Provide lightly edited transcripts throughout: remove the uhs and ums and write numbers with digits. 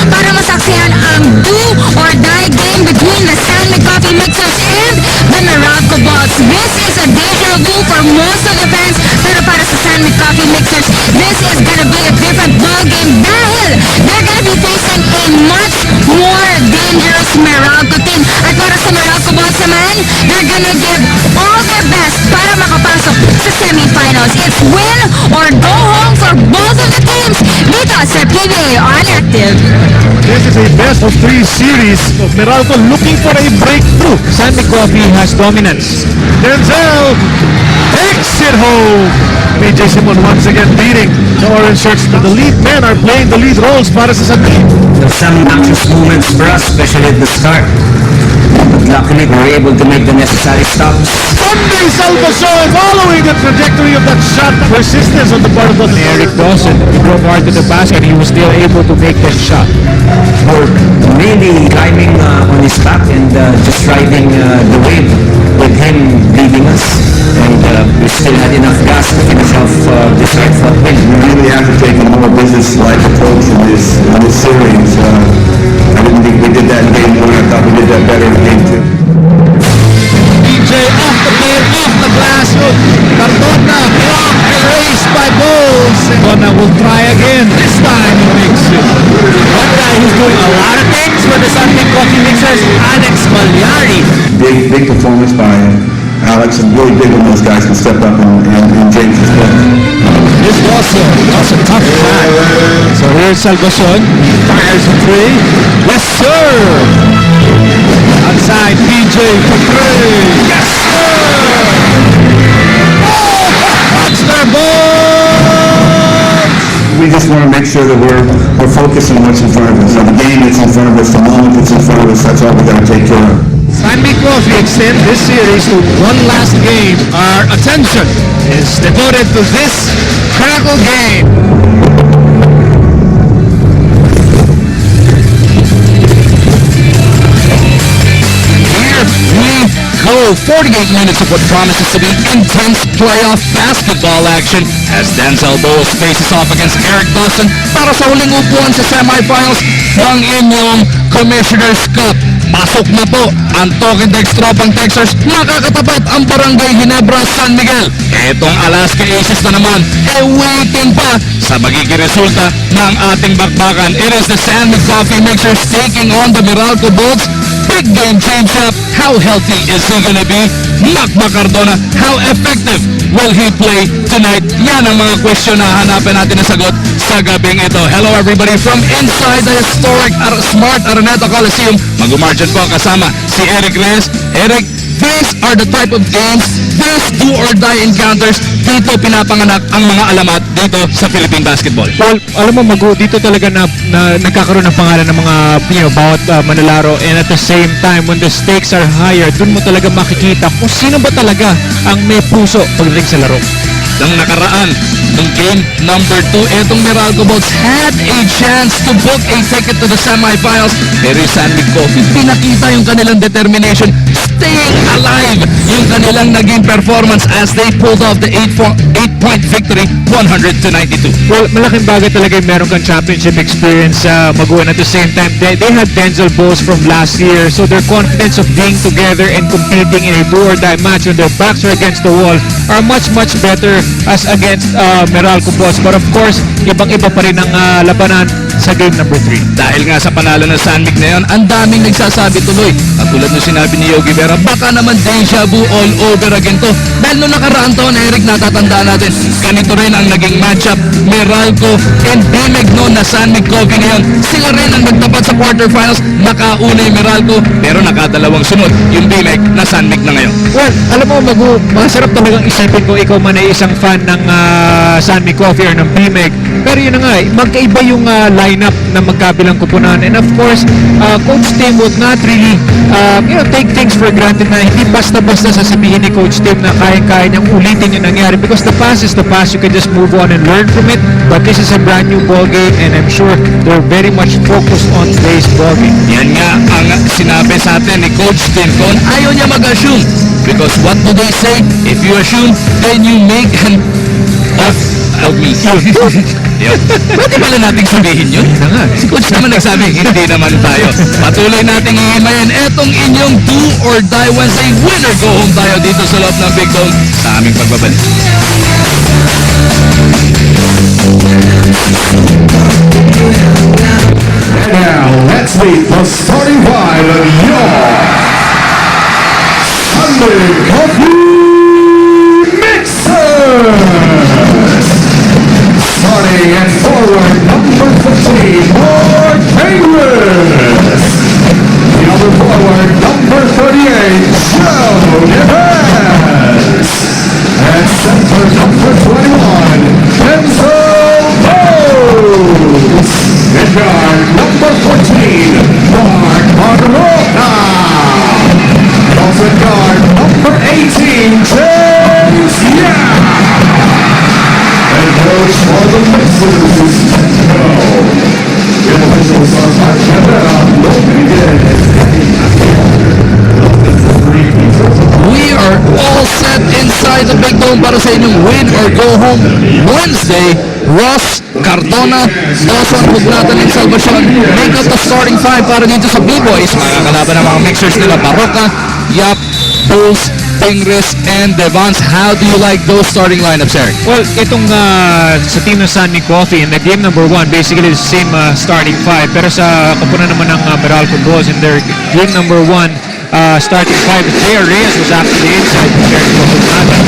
para masaksihan ang do or die game between the San Mig Coffee mixers and the Meralco Bowles. This is a deja vu for most of the fans, pero para sa San Mig Coffee mixers, this is gonna be a different ball game dahil they're gonna be facing a much more dangerous Meralco team. At para sa Meralco Bowles naman, they're gonna give all their best para makapasok sa semifinals. It's win or go home for both of the teams dito sa PBA on Active. This is a best-of-3 series of Meralco looking for a breakthrough. San Mig Coffee has dominance. Denzel takes it home. PJ Simon once again beating the orange shirts. The lead men are playing the lead roles para sa San Mig. Some anxious moments for us, especially at the start. But luckily, we were able to make the necessary stops. Sunday Salvacion following the trajectory of that shot. Persistence on the part of the Eric Dawson drove hard to the basket. He was still able to make that shot. We're mainly climbing on his back and just riding the wave with him leading us. And we still had enough gas to finish off this right-foot win. We really have to take a more business-like approach in this series. I didn't think we did that in game 1. I thought we did that better in game 2. PJ off the plane, off the glass. Cardona blocked, erased by Bowles. Cardona will try again. This time he makes it. One guy who's doing a lot of things for the San Mig Coffee mixers, Alex Malyari. Big performance by Alex, and really big when those guys can step up and James as well. This was a tough shot. So here's Salvacion. Fires a three. Yes, sir! Outside, PJ for three. Yes, sir! Oh! Monster ball! We just want to make sure that we're focused on what's in front of us. So the game that's in front of us, the moment that's in front of us, that's all we got to take care of. San Mig Coffee extend this series to one last game. Our attention is devoted to this critical game. Here we go. 48 minutes of what promises to be intense playoff basketball action as Denzel Bowles faces off against Eric Dawson para sa huling upuan sa semifinals ng inyong Commissioner's Cup. Pasok na po ang Token Dextropang Texas, nakakatapat ang Barangay Ginebra, San Miguel. Etong Alaska Aces na naman, waiting pa sa magiging resulta ng ating bakbakan. It is the San Mig Coffee Mixers taking on the Meralco Bowles. Big game change-up. How healthy is he gonna be? Macba Cardona, how effective will he play tonight? Yan ang mga question na hanapin natin na sagot sa gabing ito. Hello everybody from inside the historic Smart Araneta Coliseum. Mag-umargin po kasama si Eric Reyes. Eric, these are the type of games, these do or die encounters, dito pinapanganak ang mga alamat dito sa Philippine basketball. Well, alam mo, dito talaga na nagkakaroon ng pangalan ng mga bawat manlalaro, and at the same time, when the stakes are higher, dun mo talaga makikita kung sino ba talaga ang may puso pagdating sa laro. Nang nakaraan, ng game number 2, etong Meralco Bowles had a chance to book a ticket to the semifinals. Pero San Mig Coffee, pinakita yung kanilang determination, staying alive, yung kanilang naging performance as they pulled off the 8 8-point victory, 100-92. Well, malaking bagay talaga yung meron kang championship experience sa Maguan. At the same time, they had Denzel Bowles from last year, so their confidence of being together and competing in a do-or-die match when their backs are against the wall are much better as against Meralco Boss. But of course, ibang-iba pa rin ang labanan sa game number 3. Dahil nga sa panalo ng San Mig na yun, ang daming nagsasabi tuloy. At tulad ng sinabi ni Yogi Berra, baka naman deja vu all over again to. Dahil nung nakaraan taon, Eric, natatandaan natin, ganito rin ang naging matchup, Meralco and Bimeg noon na San Mig Coffee ngayon. Sila rin ang nagtapat sa quarterfinals, nakauna yung Meralco, pero nakadalawang sunod yung Bimeg na San Mig na ngayon. Well, alam mo, masarap talagang isipin ko ikaw man ay isang fan ng San Mig Coffee or ng PMEG. Pero yun na nga, magkaiba yung lineup na magkabilang kupunan. And of course, Coach Tim would not really take things for granted na hindi basta-basta sasabihin ni Coach Tim na kaya-kaya niyang ulitin yung nangyari, because the past is the past. You can just move on and learn from it. But this is a brand new ball game, and I'm sure they're very much focused on today's ball game. Yan nga ang sinabi sa atin ni Coach Tim Con. Ayaw niya mag-assume. Because what do they say? If you assume, then you make an of me. Yun. Pwede pala nating sabihin yun? Si Coach naman nagsabi, hindi naman tayo. Patuloy nating iimayin etong inyong do or die Wednesday winner go home tayo dito sa loob ng Big Dome sa aming pagbabalik. And now, let's meet the starting five of your San Mig Coffee Mixers. Starting at forward, number 15, Mark Penguins. The other forward, number 38, showdown. And center, number 21, Denzel Bowles. In guard, number 14, Mark Monroca. Also in guard, number 18, James And coach for the Mixers is Denzel. The officials are We are all set inside the Big Dome para sa inyong win or go home Wednesday. Ross, Cardona, Dawson, Hugnatan, and Salvacion make up the starting five para dito sa B-Boys. Makakalaban ng mga mixers nila Baroka, Yap, Bowles, Pingris, and Devance. How do you like those starting lineups, Eric? Well, itong sa team ng San Mig Coffee in the game number 1, basically the same starting five. Pero sa kupunan naman ng Meralco Boys in their game number 1, starting five, Jay Reyes was actually inside compared to Hugnatan.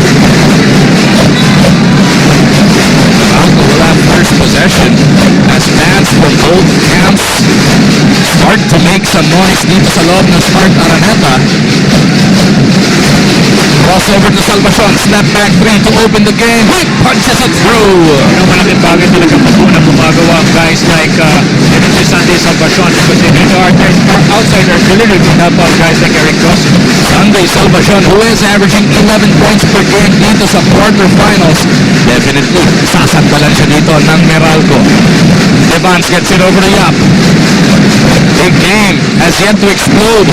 Will have first possession as fans from both camps start to make some noise dito sa loob ng Smart Araneta. Crossover to Salvacion, snap back 3 to open the game. He punches it through. Malaking bagay talaga na gumagawa ang guys like si Sunday Salvacion, because they need our outsiders delivery to help out guys like Eric Dawson. Sunday Salvacion, who is averaging 11 points per game dito sa quarterfinals. Definitely, sasandalan siya dito ng Meralco. Devance gets it over to Yap. Big game has yet to explode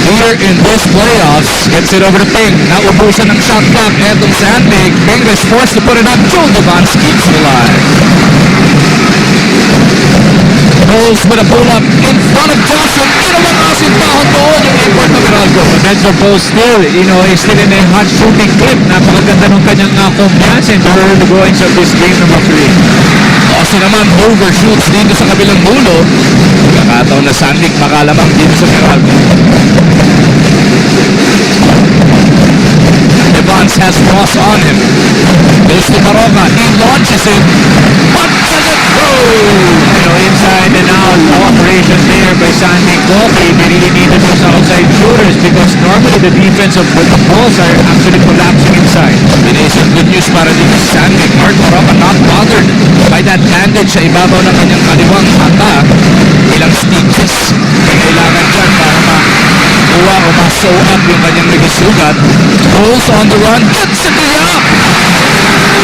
here in this playoffs. Gets it over to Ping. Naubusan ng shot clock. Etong San Mig. Ping is forced to put it up. Joel Devance keeps it alive. Bowles with a pull-up in front of Johnson. Inawakas yung tahon doon yung import na Meralco. Denzel Bowles still, is still in a hot shooting clip. Napakaganda ng kanyang kumpiyansa in the early goings of this game number 3. Kasi naman overshoots dito sa kabilang mulo. Kakataon na San Mig makalamang dito sa Meralco. Devance has Ross on him. Goes to Baroka. He launches it. Punches it through. Inside and out operation there by San Mig Coffee. They really needed those outside shooters because normally the defense of the balls are actually collapsing inside. Pinay's good news para dito sa San Mig. Mark Baroka not bothered by that bandage sa ibabaw ng kanyang kaliwang mata. Ilang stitches kailangan dyan para makuha o ma-sew up yung kanyang nagisugat. Bowles on the run. Gets it up!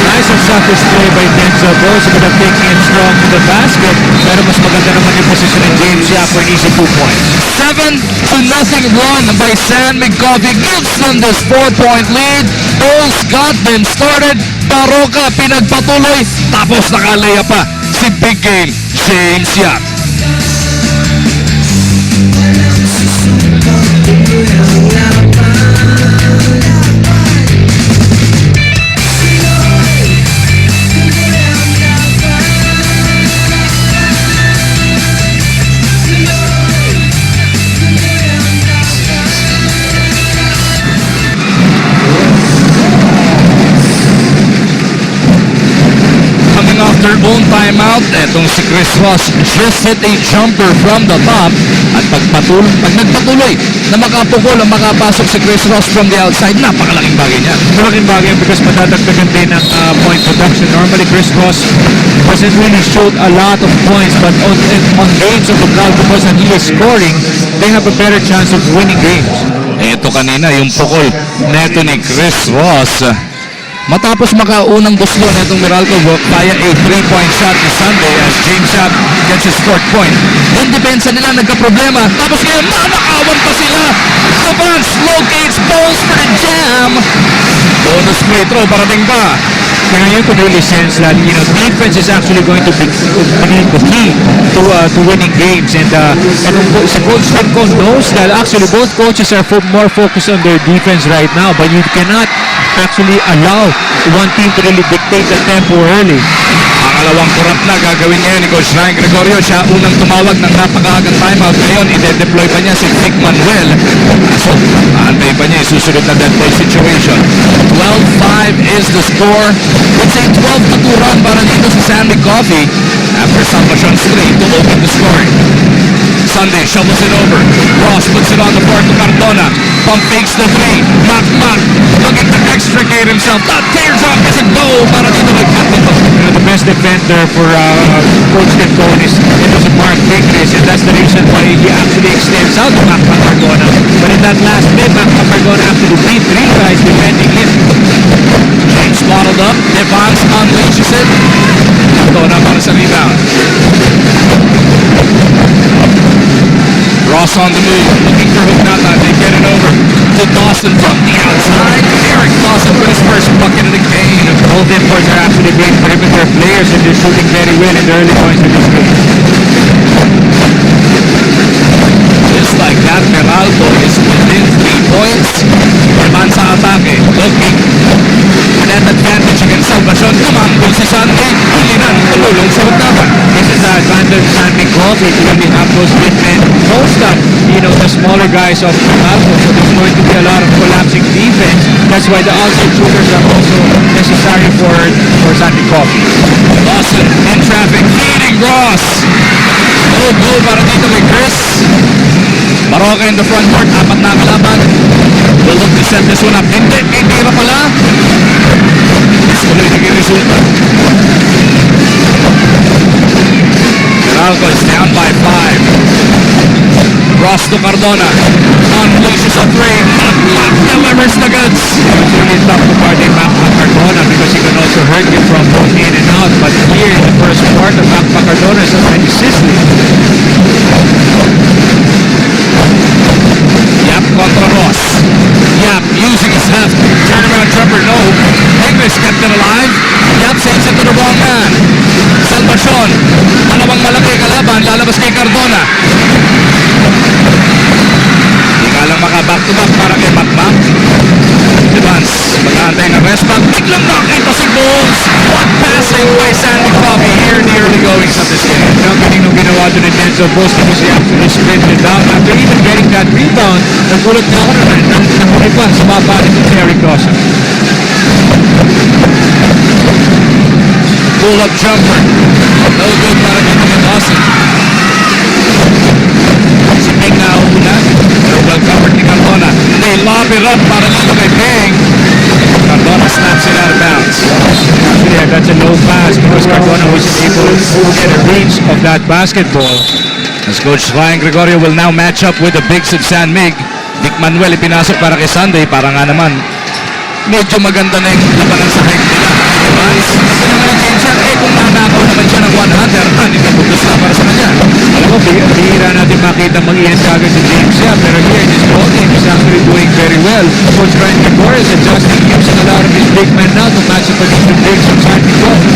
Nice and selfish play by Denzel Bowles, but taking it strong to the basket. Pero mas maganda naman yung position ng James Yap for an easy 2 points. 7-0 run by San Mig Coffee gives them this 4-point lead. Bowles got them started. Baroka, pinagpatuloy, tapos nakalaya pa si big game James Yap. Coming off their own timeout, etong si Chris Ross just hit a jumper from the top at pag nagpatuloy na makapukol ang makapasok si Chris Ross from the outside, napakalaking bagay niya. Malaking bagay because madadagdagan din ng point production. Normally, Chris Ross doesn't really show a lot of points, but on games of the crowd, because he is scoring, they have a better chance of winning games. Ito kanina yung pukol neto ni Chris Ross. Matapos makaunang guslo netong Meralco via a 3-point shot ni Sunday as James Yap gets his fourth point. Yung depensa nila nagka-problema. Tapos ngayon, nanakawan pa sila. Savants locates Bowles for the jam. Bonus free throw, parating pa. Kaya you could really sense that defense is actually going to be the key to winning games, and si Coach Stinko knows that actually both coaches are more focused on their defense right now, but you cannot actually allow one team to really dictate the tempo early. Pangalawang kurap na gagawin ngayon ni Coach Ryan Gregorio. Siya unang tumawag ng napakaagang timeout. Ngayon, ide-deploy pa niya si Vic Manuel. So, aantay pa niya yung susunod na dead ball situation. 12-5 is the score. It's a 12-2 run para dito sa San Mig Coffee after Salvacion straight to open the scoring. Sunday shovels it over. Ross puts it on the floor to Cardona. Pump fakes the three. Mac looking to extricate himself. That tears off as a goal para dito kay Captain. The best defender for Coach Stinko is Mark Vigris, and that's the reason why he actually extends out to Mac Cardona. But in that last bit, Mac Cardona actually beat three guys defending him. James bottled up. Devance unleashes it. Cardona para sa rebound. Ross on the move, looking for Hugnata. They get it over to Dawson from the outside. Eric Dawson for his first bucket of the game. Both imports are actually great perimeter players, and they're shooting very well in the early points of this game. Just like that, Meralco is within 3 points. Naman sa atake, looking. Net advantage against Salvacion. Tumambol si Sunday. Ulinan, tululong sa Hugnata. This is the advantage San Mig Coffee to really have those big men post up, the smaller guys of Meralco. So there's going to be a lot of collapsing defense. That's why the outside shooters are also necessary for San Mig Coffee. Dawson in traffic, feeding Ross. Go para dito kay Chris. Baroka in the front court, apat na kalaban. Will look to set this one up. Hindi, tira pala. Tuloy naging resulta. Meralco is down by 5. Ross to Cardona. Unleashes a three. Mac delivers the goods. It's really tough to guard Mac Cardona because he can also hurt you from both in and out. But here in the first quarter, Mac Cardona is already sizzling. Yap contra Ross. Yap using his left. Turnaround jumper, no. English kept it alive. Yap sends it to the wrong man. Salvacion. Dalawang malaki kalaban. Lalabas kay Cardona. Hindi ka lang maka-back to back para kay Macmac. Devance. Mag-aantay ng rest back. Biglang nakita si Bowles. What passing by San Mig Coffee here in the early goings of this game. Ang galing nung ginawa doon ni Denzel Bowles because he actually sprinted down. After even getting that rebound, nagulat na ako na nahuli pa sa baba ni Eric Dawson. Pull-up jumper. No good para dito kay Dawson. Si Ping na una. Pero well covered ni Cardona. They lob it up para dito kay Ping. Cardona snaps it out of bounds. Actually, that's a low pass because Cardona wasn't able to get a reach of that basketball. As Coach Ryan Gregorio will now match up with the bigs of San Mig. Dick Manuel ipinasok para kay Sunday. Para nga naman, medyo maganda na yung labanan sa height nila. Devance. Kasi naman yung James Yap, kung nanakaw naman siya ng 100, hindi na bugos na para sa kanya. Alam mo, bihira natin makita mag-iyan kagad si James Yap, pero here in this ball game. He's actually doing very well. Coach Ryan Gregor is adjusting, using a lot of his big men now to match up against the bigs from San Mig Coffee.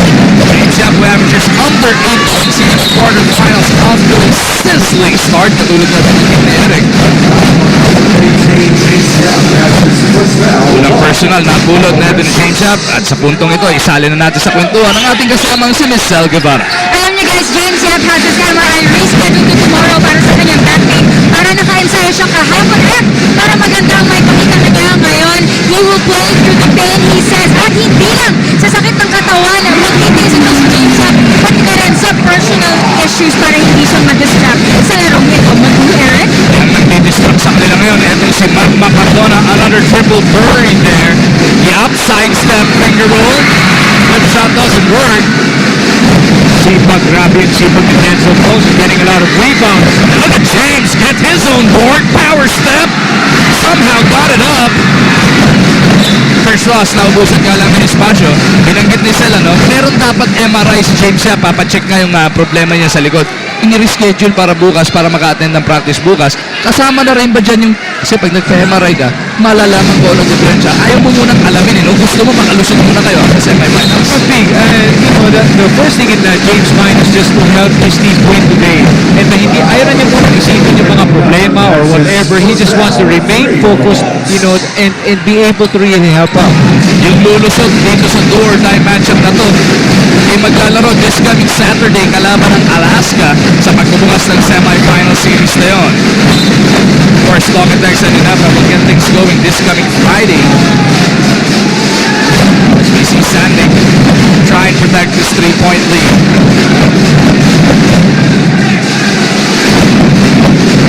James Yap, who averages under 8 points in the quarterfinals, off to a sizzling start. Katulad na pinagin ni Eric. Unang personal na pulot natin ni James Yap. At sa puntong ito, isali na natin sa kwentuhan ang ating kasamang si Miss Sel Guevara. Alam niyo guys, James Yap has his MRI rescheduled to tomorrow para sa kanyang back pain. Para naka-ensayo siya kahapon at para magandang may pakita na niya ngayon. He will play through the pain, he says. At hindi lang sa sakit ng katawan, magtitiis ito si James Yap. Pati na rin sa personal issues para hindi siya ma-distract sa larong ito. Eric? Ang nagtidistract sa kanila ngayon, etong si Magma Cardona, another triple buried there. Yap, sidestep, finger roll. Flip shot doesn't work. Sipag, grabe yung sipag ni Denzel Bowles, getting a lot of rebounds. Look at James get his own board. Power step. Somehow got it up. First loss, naubusan ka lang ng espasyo. Binanggit ni Sel, no? Meron dapat MRI si James Yap. Papacheck nga yung problema niya sa likod. Ini-reschedule para bukas, para maka-attend ng practice bukas. Kasama na rin ba dyan yung... Kasi pag nagka-MRI ka, malalaman ko ang diferensya. Ayaw mo munang alamin, no? Gusto mo makalusot muna kayo sa semifinals. Big, the first thing in James' mind is just to help his team win today. And hindi, ayaw na niya munang isipin yung mga problema or whatever. He just wants to remain focused, and be able to really help out. Yung lulusot dito sa do-or-die matchup na to, ay maglalaro this coming Saturday kalaban ng Alaska sa pagbubukas ng semi-final series na yun. Of course, Long and Texan and Napa will get things going this coming Friday as we see San Mig try and protect this 3-point lead.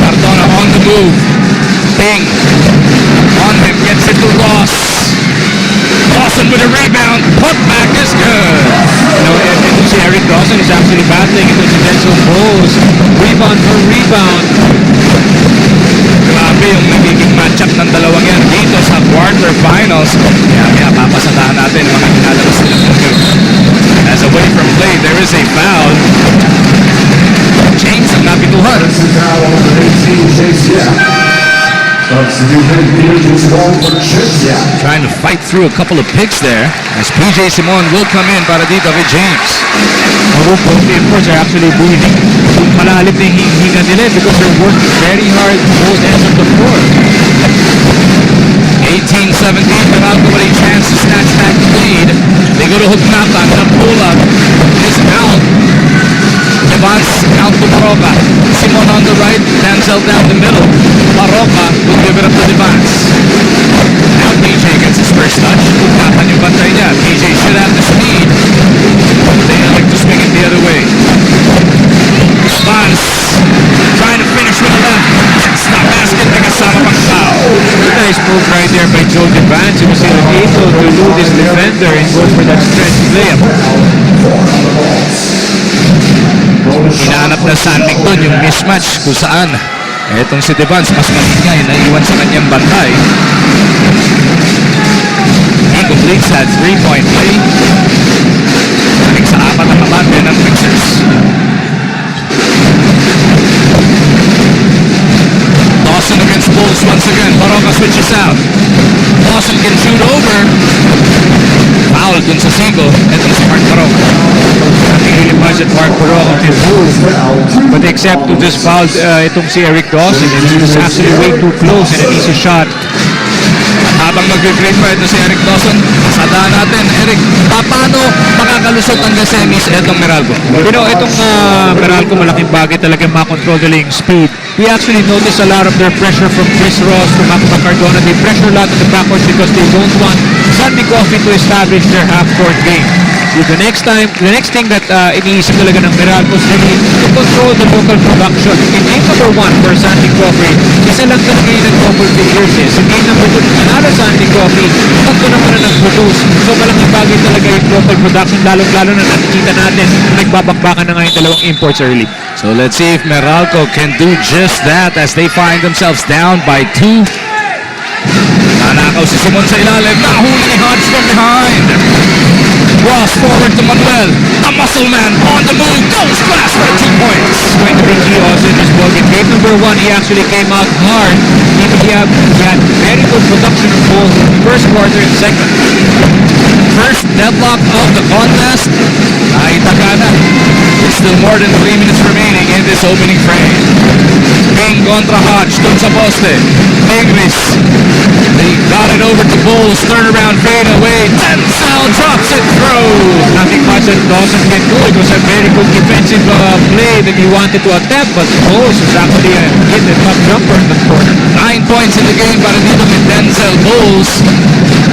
Cardona on the move. Ping on him, gets it to Ross. Dawson with a rebound. Put back is good. Ito si Eric Dawson is actually battling. Ito si Denzel Bowles. Rebound for rebound. Grabe yung nagiging matchup ng dalawang yan dito sa quarterfinals. Kaya papasadahan natin mga ginalabas nila. As away from play, there is a foul. James ang napituhan. Trying to fight through a couple of picks there as PJ Simon will come in para dito kay James. Both imports are actually breathing. Malalim na yung hinga nila because they're working very hard both ends of the floor. 18-17, Meralco with a chance to snatch back the lead. They go to Huknata, Napula is out. Evans out to Maroka. Simon on the right, Denzel down the middle. Maroka will give it up to Evans. Now PJ gets his first touch. Huknata yung bantay niya. PJ should have the speed. They like to swing it the other way. Evans trying to finish with the left. Stop basket, nakasama pang foul. Nice move right there by Joe Devance. He was able to elude his defender and go for that stretch layup. Hinahanap na San Mig doon yung mismatch kung saan etong si Devance mas malingay naiwan sa kanyang bantay. He completes that 3-point play. Balik sa apat na kabante ng Sixers. Dawson against Bulls once again. Maroka switches out. Dawson can shoot over. Foul dun sa Sigo. Etong si Mark Maroka. Really much at Mark Maroka can move. But except to just foul itong si Eric Dawson, and he was actually way too close and an easy shot. Habang mag-grade pa ito si Eric Dawson, sadaan natin, Eric, paano makakalusot ang semis etong Meralco? Itong Meralco, malaking bagay talaga makontrol nila yung speed. We actually notice a lot of their pressure from Chris Ross, from Magma Cardona. They pressure a lot in the backcourt because they don't want San Mig Coffee to establish their half-court game. So the next thing that iniisip talaga ng Meralco is really to control the local production. In game number 1 for San Mig Coffee, isa lang talaga yung nag-double figures eh. Sa game number 2, nanalo San Mig Coffee, tatlo naman na nag-produce. So malaking bagay talaga yung local production, lalo na nakikita natin nagbabakbakan na nga yung dalawang imports early. So let's see if Meralco can do just that as they find themselves down by 2. Nanakaw si Simon sa ilalim. Nahuli ni Hodge from behind. Ross forward to Manuel. A muscle man on the move. Goes fast for 2 points. It's going to be key also in this Bowles. In game number 1, he actually came out hard. He had very good production of goals in the first quarter and second. First deadlock of the contest. Naitagana. There's still more than 3 minutes remaining in this opening frame. King kontra Hodge dun sa poste. Ingris. They got it over to Bowles. Turnaround fade away. Denzel drops it through. Nothing much that Dawson can do. It was a very good defensive play that he wanted to attempt, but Bowles was actually hit the top jumper in the corner. 9 points in the game para dito kay Denzel Bowles.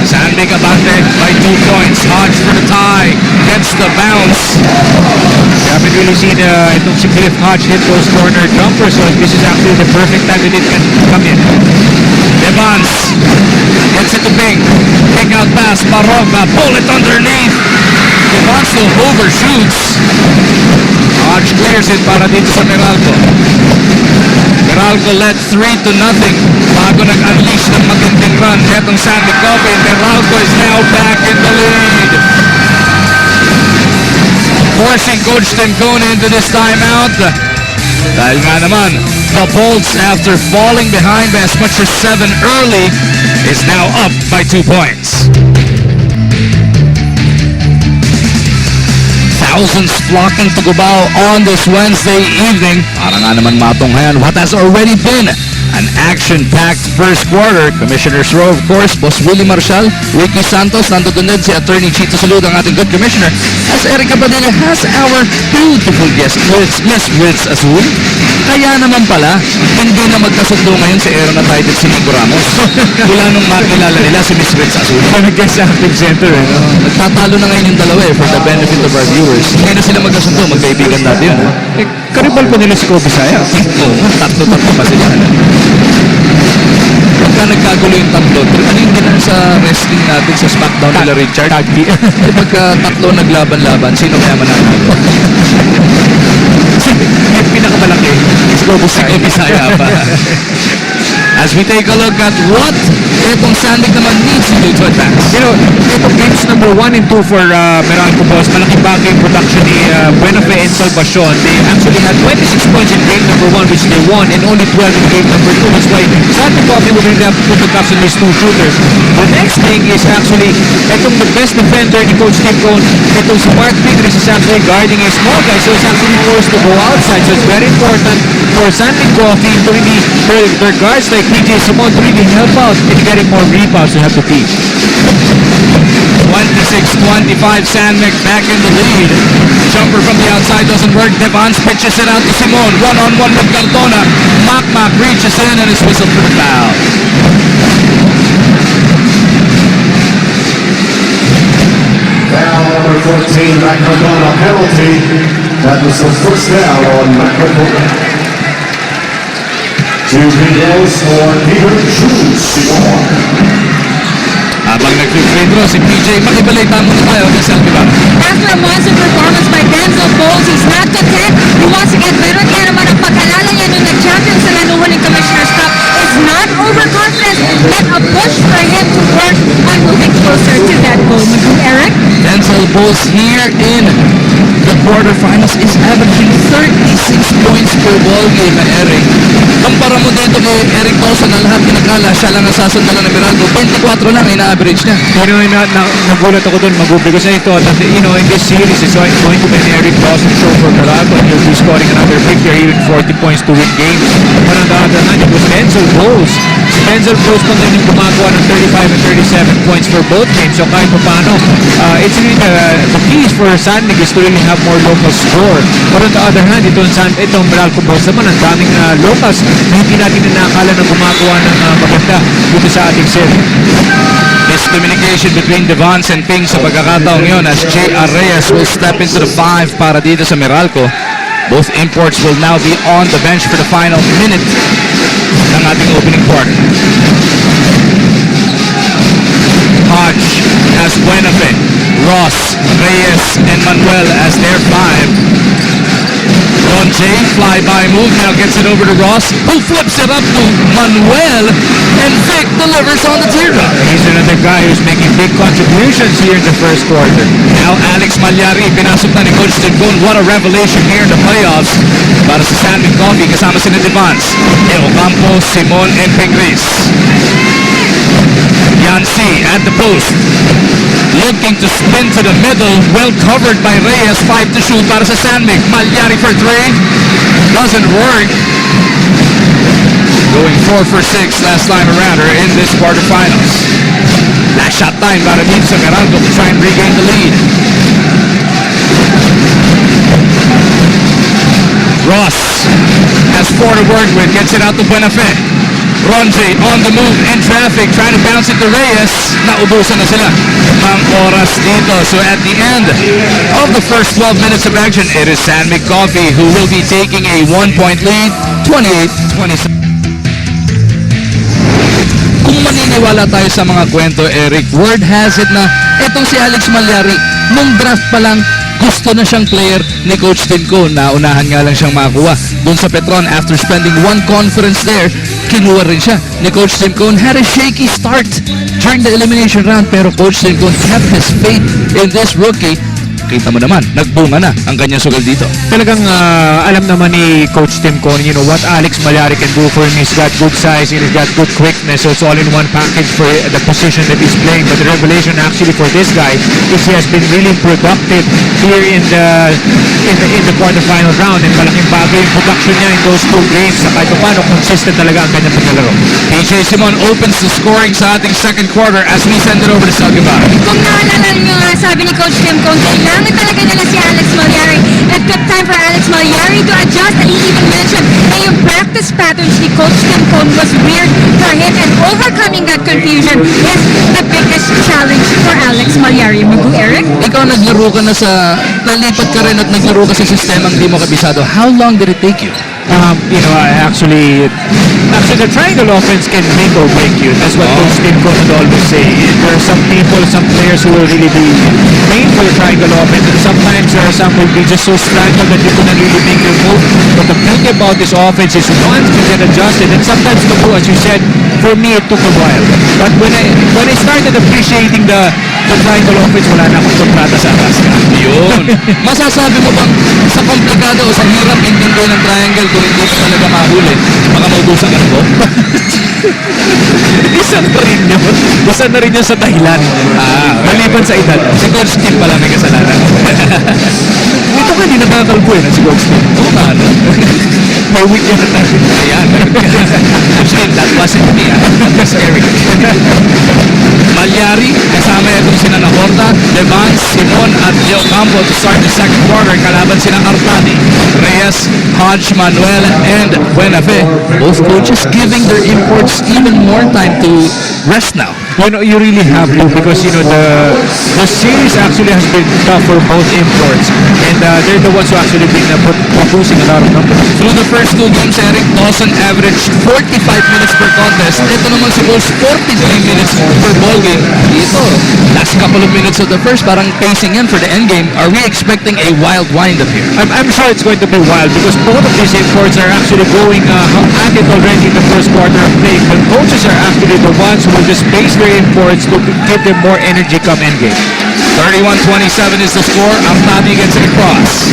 San Mig abante by 2 points. Hodge for the tie. Gets the bounce. We haven't really seen itong si Cliff Hodge hit those corner jumpers, so this is actually the perfect time that it can come in. Devance gets it to Ping. Kick out pass. Baroka. Bullet underneath. Devance still overshoots. Hodge clears it para dito sa Meralco. Meralco led 3-0 bago nag-unleash ng magandang run. Etong San Mig Coffee. Meralco is now back in the lead. Forcing Coach Timcona into this timeout. Dahil nga naman, the Bolts, after falling behind by as much as 7 early, is now up by 2 points. Thousands flocking to Cubao on this Wednesday evening. Para nga naman matunghayan what has already been an action-packed first quarter. Commissioner's row, of course, Boss Willie Marshall, Ricky Santos, nandun din si Attorney Chito Salud, ang ating good commissioner, as Eric Abadilla has our beautiful guest, Miss Ritz Azul. Kaya naman pala, hindi na magkasundo ngayon si Aaron at Title si Nico Ramos. Mula nung makilala nila si Miss Ritz Azul. Nag-guess sa active center, eh, no? Nagtatalo na ngayon yung dalawa for the benefit of our viewers. Hindi na sila magkasundo, magkaibigan natin yun. Eh, karibal pa nila si Kobe Saya. Oo, tatlo-tatlo pa sila. Pagka nagkagulo yung tatlo, ano yung ganun sa wrestling natin sa SmackDown nila Richard? Pagka tatlo naglaban-laban, sino kaya mananalo? Yung pinakamalaki, si Kobe Saya. Bisaya pa. As we take a look at what itong San Mig naman needs to do to advance. You know, ito games number 1 and 2 for Meralco Boss. Malaking bagay yung production ni Buenafe and Salvacion. They actually had 26 points in game number 1, which they won, and only 12 in game number 2. That's why San Mig Coffee will really have to put the cups on these two shooters. The next thing is actually, itong the best defender ni Coach Tim Cone, itong si Mark Pigris is actually guarding a small guy, so it's actually forced to go outside. So it's very important for San Mig Coffee to really, their guards like PJ Simon to really help out in getting more rebounds to help the team. 26-25, San Mig back in the lead. Jumper from the outside doesn't work. Devance pitches it out to Simon. One-on-one with Cardona. Makmak reaches in and is whistled for the foul. Foul number 14, Cardona, penalty. That was the first foul on Cardona. 2 free throws for Peter Jules Simon. Habang nag-free throw si PJ, makibalita muna tayo kay Selby Bang. After a monster performance by Denzel Bowles, he's not content. He wants to get better. Kaya naman ang pagkalala niya nung nag-champion sa nanuhuling Commissioner's Cup is not overconfidence, but a push for him to work on moving closer to that goal. Eric? Denzel Bowles here in the quarterfinals is averaging 36 points per ball game, Eric. Kumpara mo dito kay Eric Dawson na lahat kinakala, siya lang ang sasandalan ng Meralco. 24 lang ina-average niya. Pero nagulat ako doon, Magubi, kasi I thought that, you know, in this series, it's going to be an Eric Dawson show for Meralco, and he'll be scoring another 50 or even 40 points to win games. But on the other hand, it was Denzel Bowles. Si Denzel Bowles pa din yung gumagawa ng 35 and 37 points for both games. So kahit pa paano, it's really the keys for San Mig is to really have more local score. But on the other hand, itong Meralco Bowles naman, ang daming locals na hindi natin nakakala na gumagawa ng maganda dito sa ating series. Miscommunication between Devance and Ping sa pagkakataong yun as J.R. Reyes will step into the 5 para dito sa Meralco. Both imports will now be on the bench for the final minute ng ating opening quarter. Hodge has Buenafe, Ross, Reyes, and Manuel as their 5. Ron J, fly-by move, now gets it over to Ross, who flips it up to Manuel, and Vic delivers on the teardrop. He's another guy who's making big contributions here in the first quarter. Now Alex Malyari, pinasok na ni Coach Timcon. What a revelation here in the playoffs. para sa San Mig Coffee kasama sina Devance, Ocampo, Simon, and Pegris. Yancy at the post. Looking to spin to the middle. Well covered by Reyes. 5 to shoot para sa San Mig. Malyari for 3. Doesn't work. Going 4 for 6 last time around or in this quarterfinals. Last shot time para dito sa Meralco to try and regain the lead. Ross has 4 to work with. Gets it out to Buenafe. Ronje on the move in traffic, trying to bounce it to Reyes. Naubusan na sila ng oras dito. So at the end of the first 12 minutes of action, it is San Mig Coffee who will be taking a 1-point lead, 28-27. Kung maniniwala tayo sa mga kwento, Eric, word has it na itong si Alex Malyari, nung draft pa lang, gusto na siyang player ni Coach Tinco. Naunahan nga lang siyang makakuha doon sa Petron. After spending one conference there, kinuha rin siya ni Coach Tinco. Had a shaky start during the elimination round, pero Coach Tinco kept his faith in this rookie. Kita mo naman, nagbunga na ang kanyang sugal dito. Talagang alam naman ni Coach Tim Con, you know, what Alex Malyari can do for him. He's got good size, he's got good quickness, so it's all in one package for the position that he's playing. But the revelation actually for this guy is he has been really productive here in the quarterfinal round, and malaking bagay yung production niya in those 2 games. Sa kahit paano, consistent talaga ang kanyang paglalaro. PJ Simon opens the scoring sa ating second quarter as we send it over to Salgabar. Kung naalala nyo nga, sabi ni Coach Tim Cone, kailangan talaga nila si Alex Malyari. It took time for Alex Malyari to adjust, and he even mentioned na yung practice patterns ni Coach Tim Cone was weird for him, and overcoming that confusion is the biggest challenge for Alex Malyari. Magu, Eric? Ikaw naglaro ka na nalipat ka rin at naglaro ka sa sistemang di mo kabisado. How long did it take you? You know, actually, the triangle offense can make or break you. That's what Coach Tim Con would always say. There are some people, some players who will really be made for the triangle offense, and sometimes there are some who will be just so strangled that you couldn't really make your move. But the beauty about this offense is once you get adjusted, and sometimes, as you said, for me it took a while. But when I started appreciating the triangle offense, wala na akong kontrata sa Alaska. Yun. Masasabi mo bang sa komplikado o sa hirap intindihin ng triangle kung hindi ka talaga mahuli, baka maubusan ka na po? Isa na rin yun. Basta na rin yun sa dahilan. Maliban sa edad. Si Coach Tim pala may kasalanan. Ito ka, hindi nakakalbo eh, si Coach Tim. Oo nga, no? May week yan na tayo. Ayan. Coach Tim, that wasn't me, ah. That's Eric. Malyari, kasama itong sina Nahorta, Devance, Simon at Ocampo to start the second quarter. Kalaban sina Artadi, Reyes, Hodge, Manuel, and Buenafe. Both coaches giving their imports even more time to rest now. You know, you really have to, because you know the series actually has been tough for both imports, and they're the ones who actually been producing a lot of numbers. Through the first 2 games, Eric, Dawson averaged 45 minutes per contest. Ito naman si Bowles, 43 minutes per ball game. Dito, last couple of minutes of the first, parang pacing in for the end game. Are we expecting a wild wind-up here? I'm sure it's going to be wild, because both of these imports are actually going at it already in the first quarter of play. But coaches are actually the ones who will just pace their imports to give them more energy come endgame. 31-27 is the score. Artadi gets it across.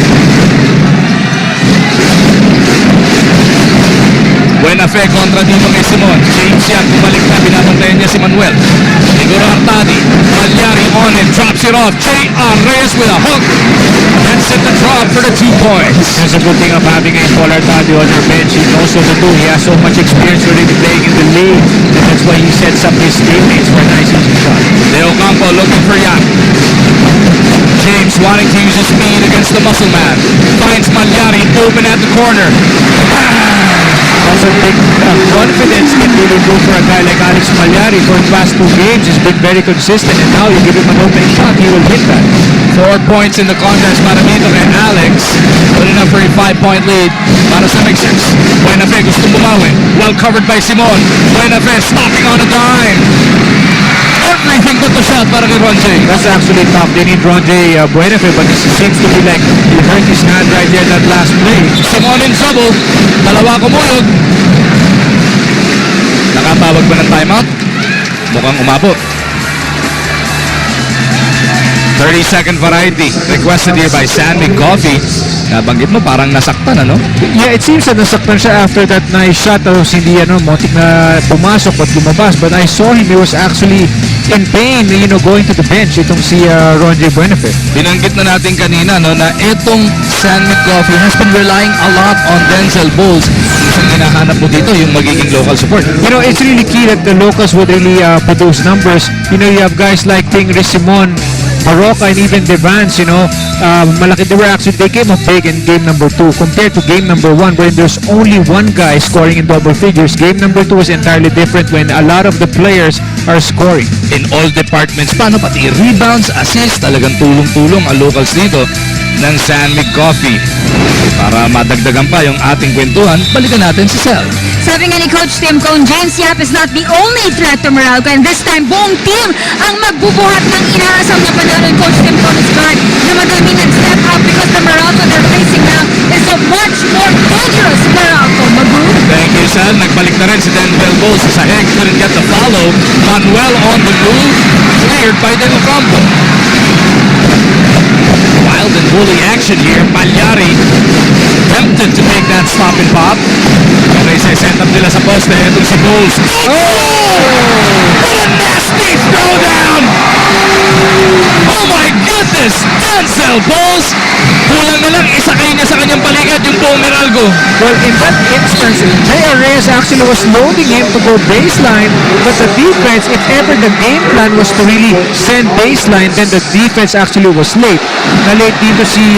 Buenafe kontra dito kay Simon. James yan, bumalik na, binabantayan niya si Manuel. Siguro Artadi. Malyari on and drops it off. J.R. Reyes with a hook. Gets it the drop for the 2 points. That's a good thing of having a Paul Artadi on your bench. He knows what to do. He has so much experience already playing in the league, and that's why he sets up his teammates for a nice easy shot. Leo Campo looking for Yan. James wanting to use his speed against the muscle man. Finds Malyari open at the corner. Also, big confidence can really go for a guy like Alex Malyari. For the past 2 games, he's been very consistent, and now you give him an open shot, he will hit that. 4 points in the contest para dito kay Alex. Good enough for a 5-point lead para sa Mixers. Buenafe gusto bumawi. Well covered by Simon. Buenafe stopping on a dime. Everything but the shot para kay Ronje. That's actually tough. They need Ronje Buenafe, but it seems to be like he hurt his hand right there that last play. Simon in trouble. Dalawa kumulog. Nakatawag ba ng timeout? Mukhang umabot. 30-second variety requested here by San Mig Coffee. Nabanggit mo parang nasaktan, ano? Yeah, it seems that nasaktan siya after that nice shot. Tapos hindi, motik na pumasok at lumabas. But I saw him, he was actually in pain, going to the bench. Itong si Ronje Buenafit. Binanggit na natin kanina, no, na itong San Mig Coffee has been relying a lot on Denzel Bowles. Isang hinahanap mo dito, yung magiging local support. It's really key that the locals would really produce numbers. You have guys like Ting Simon, Baroka, and even Devans, malaki. They came up big in game number 2 compared to game number 1 when there's only one guy scoring in double figures. Game number 2 is entirely different when a lot of the players are scoring. In all departments, paano pati rebounds, assists, talagang tulong-tulong ang locals dito ng San Mig Coffee. Para madagdagan pa yung ating kwentuhan, balikan natin si Sel. Sabi nga ni Coach Tim Cone, James Yap is not the only threat to Meralco, and this time buong team ang magbubuhat ng inaasam na panalo. Coach Tim Cone is glad na madami nag-step up because the Meralco they're facing now is a much more dangerous Meralco. Magu? Thank you, Sel. Nagbalik na rin si Denzel Bowles sa sahig. Couldn't get the follow. Manuel on the move. Cleared by Del Campo. Wild and bully action here. Palyari tempted to make that stop and pop. Pero isa-set up nila sa poste. Itong si Bowles. Oh! What a nasty throwdown! Oh my goodness! Denzel Bowles! Kulang na lang, isakay niya sa kanyang balikat yung buong Meralco. Well, in that instance, J.R. Reyes actually was loading him to go baseline, but the defense, if ever the game plan was to really send baseline, then the defense actually was late. Na late dito si,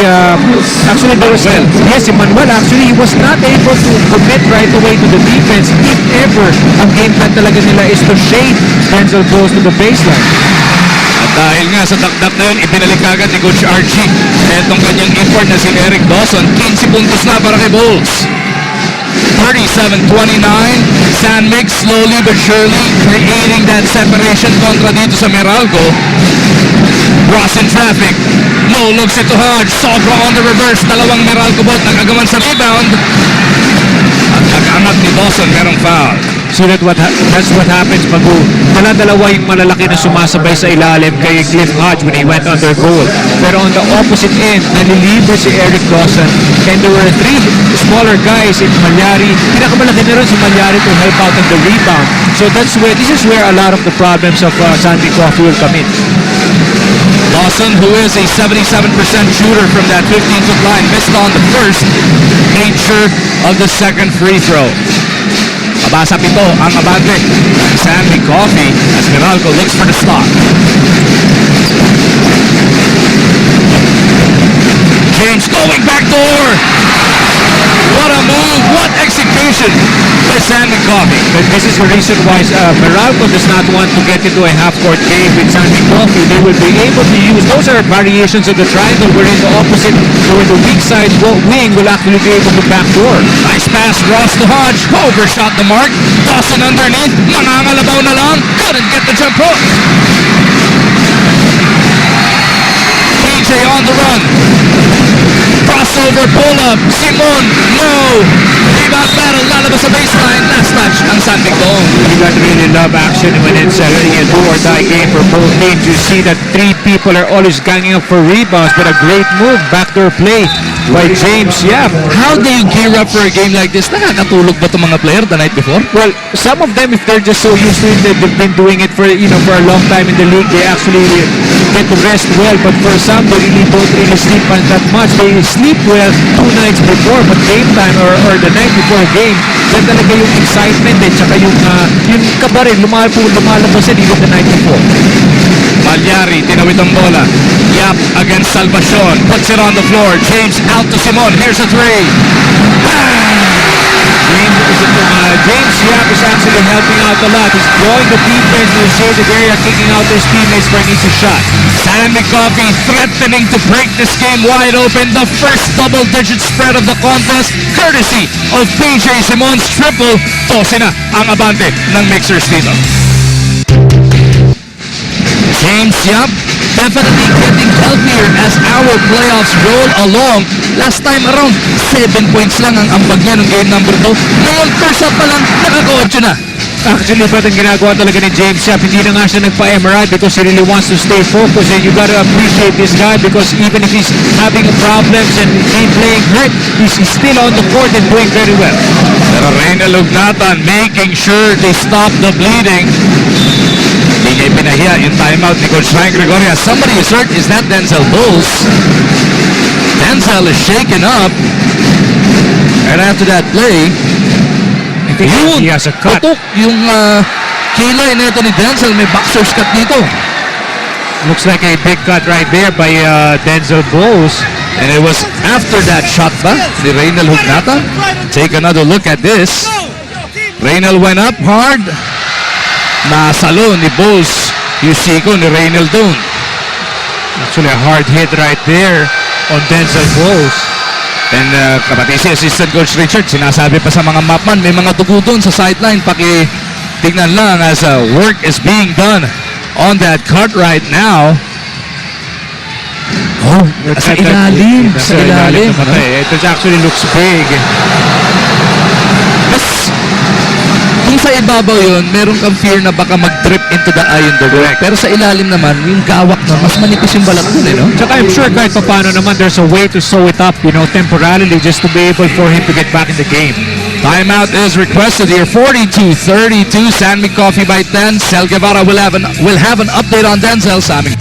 actually there was, si Manuel actually, he was not able to commit right away to the defense if ever ang game plan talaga nila is to shade Denzel Bowles to the baseline. At dahil nga sa dakdak na yun, ibinalik agad ni Coach Archie etong kanyang import na si Eric Dawson. 15 puntos na para kay Bowles. 37-29. San Mig slowly but surely creating that separation kontra dito sa Meralco. Ross in traffic. No looks ito Hodge. Sobra on the reverse. Dalawang Meralco bot nag-agawan sa rebound. At nag-angat ni Dawson. Merong foul. So that's what happens, Magu. Dala-dalawa yung malalaki na sumasabay sa ilalim kay Cliff Hodge when he went under goal. Pero on the opposite end, nalilibre si Eric Dawson. And there were 3 smaller guys in Malyari. Pinakamalaki na rin si Malyari to help out on the rebound. So this is where a lot of the problems of San Mig Coffee will come in. Dawson, who is a 77% shooter from that 15-foot line, missed on the first, made sure of the second free throw. Abasa pito ang abante ng San Mig Coffee as Meralco looks for the stop. James going back door. What a move! What execution by San Mig Coffee. But this is the reason why Meralco does not want to get into a half-court game with San Mig Coffee. They will be able to use, those are variations of the triangle wherein the opposite, or the weak side wing will actually be able to backdoor. Nice pass, Ross to Hodge. Overshot the mark. Dawson underneath. Mangangalabaw na lang. Couldn't get the jump hook. PJ on the run. Crossover, pull up. Simon, no. Rebound battle, lalabas sa baseline. Last touch ang San Mig Dome. You got to really love action when it's a do-or-die game for both teams. You see that 3 people are always ganging up for rebounds, but a great move, backdoor play by James Yap. How do you gear up for a game like this? Nakakatulog ba itong mga player the night before? Well, some of them, if they're just so used to it, they've been doing it for a long time in the league, they actually get to rest well. But for some, they really don't really sleep that much. They sleep well 2 nights before, but game time or the night before game, yan talaga yung excitement at saka yung kabarin, lumalabas yan even the night before. Palyari, tinawid ang bola. Yap against Salvacion. Puts it on the floor. James out to Simon. Here's a 3. James Yap is actually helping out a lot. He's drawing the defense in the shaded area, kicking out his teammates for an easy shot. San Mig Coffee threatening to break this game wide open. The first double-digit spread of the contest, courtesy of PJ Simon's triple. 12 na ang abante ng Mixers dito. James Yap definitely getting healthier as our playoffs roll along. Last time around, 7 points lang ang ambag niya ng game number 2. Ngayon, first up pa lang, nakaka-8 na. Actually, but ang ginagawa talaga ni James Yap, hindi na nga siya nagpa-MRI because he really wants to stay focused, and you gotta appreciate this guy because even if he's having problems and he's playing hurt, he's still on the court and doing very well. Pero Reynel Ugnatan making sure they stop the bleeding. Hindi niya ipinahiya yung timeout ni Coach Ryan Gregoria. Somebody is hurt. Is that Denzel Bowles? Denzel is shaken up. And after that play, I think he has a cut. putok yung kilay nito ni Denzel. May boxer's cut dito. Looks like a big cut right there by Denzel Bowles. And it was after that shot ba ni Reynel Ugnatan? Take another look at this. Reynel went up hard. Nasalo ni Bowles yung siko ni Reynel doon. Actually, a hard hit right there on Denzel Bowles. And kapatid si Assistant Coach Richard, sinasabi pa sa mga mapman, may mga dugo doon sa sideline. Tignan lang as work is being done on that cut right now. Oh, sa ilalim. Sa ilalim. It actually looks big. Kung sa ibabaw yun, meron kang fear na baka mag-drip into the eye yung dugo. Pero sa ilalim naman, yung gawak na, mas manipis yung balat dun no? Tsaka I'm sure kahit paano naman, there's a way to sew it up, temporarily just to be able for him to get back in the game. Timeout is requested here. 42-32, San Mig Coffee by 10. Sel Guevara will have an update on Denzel. San Mig.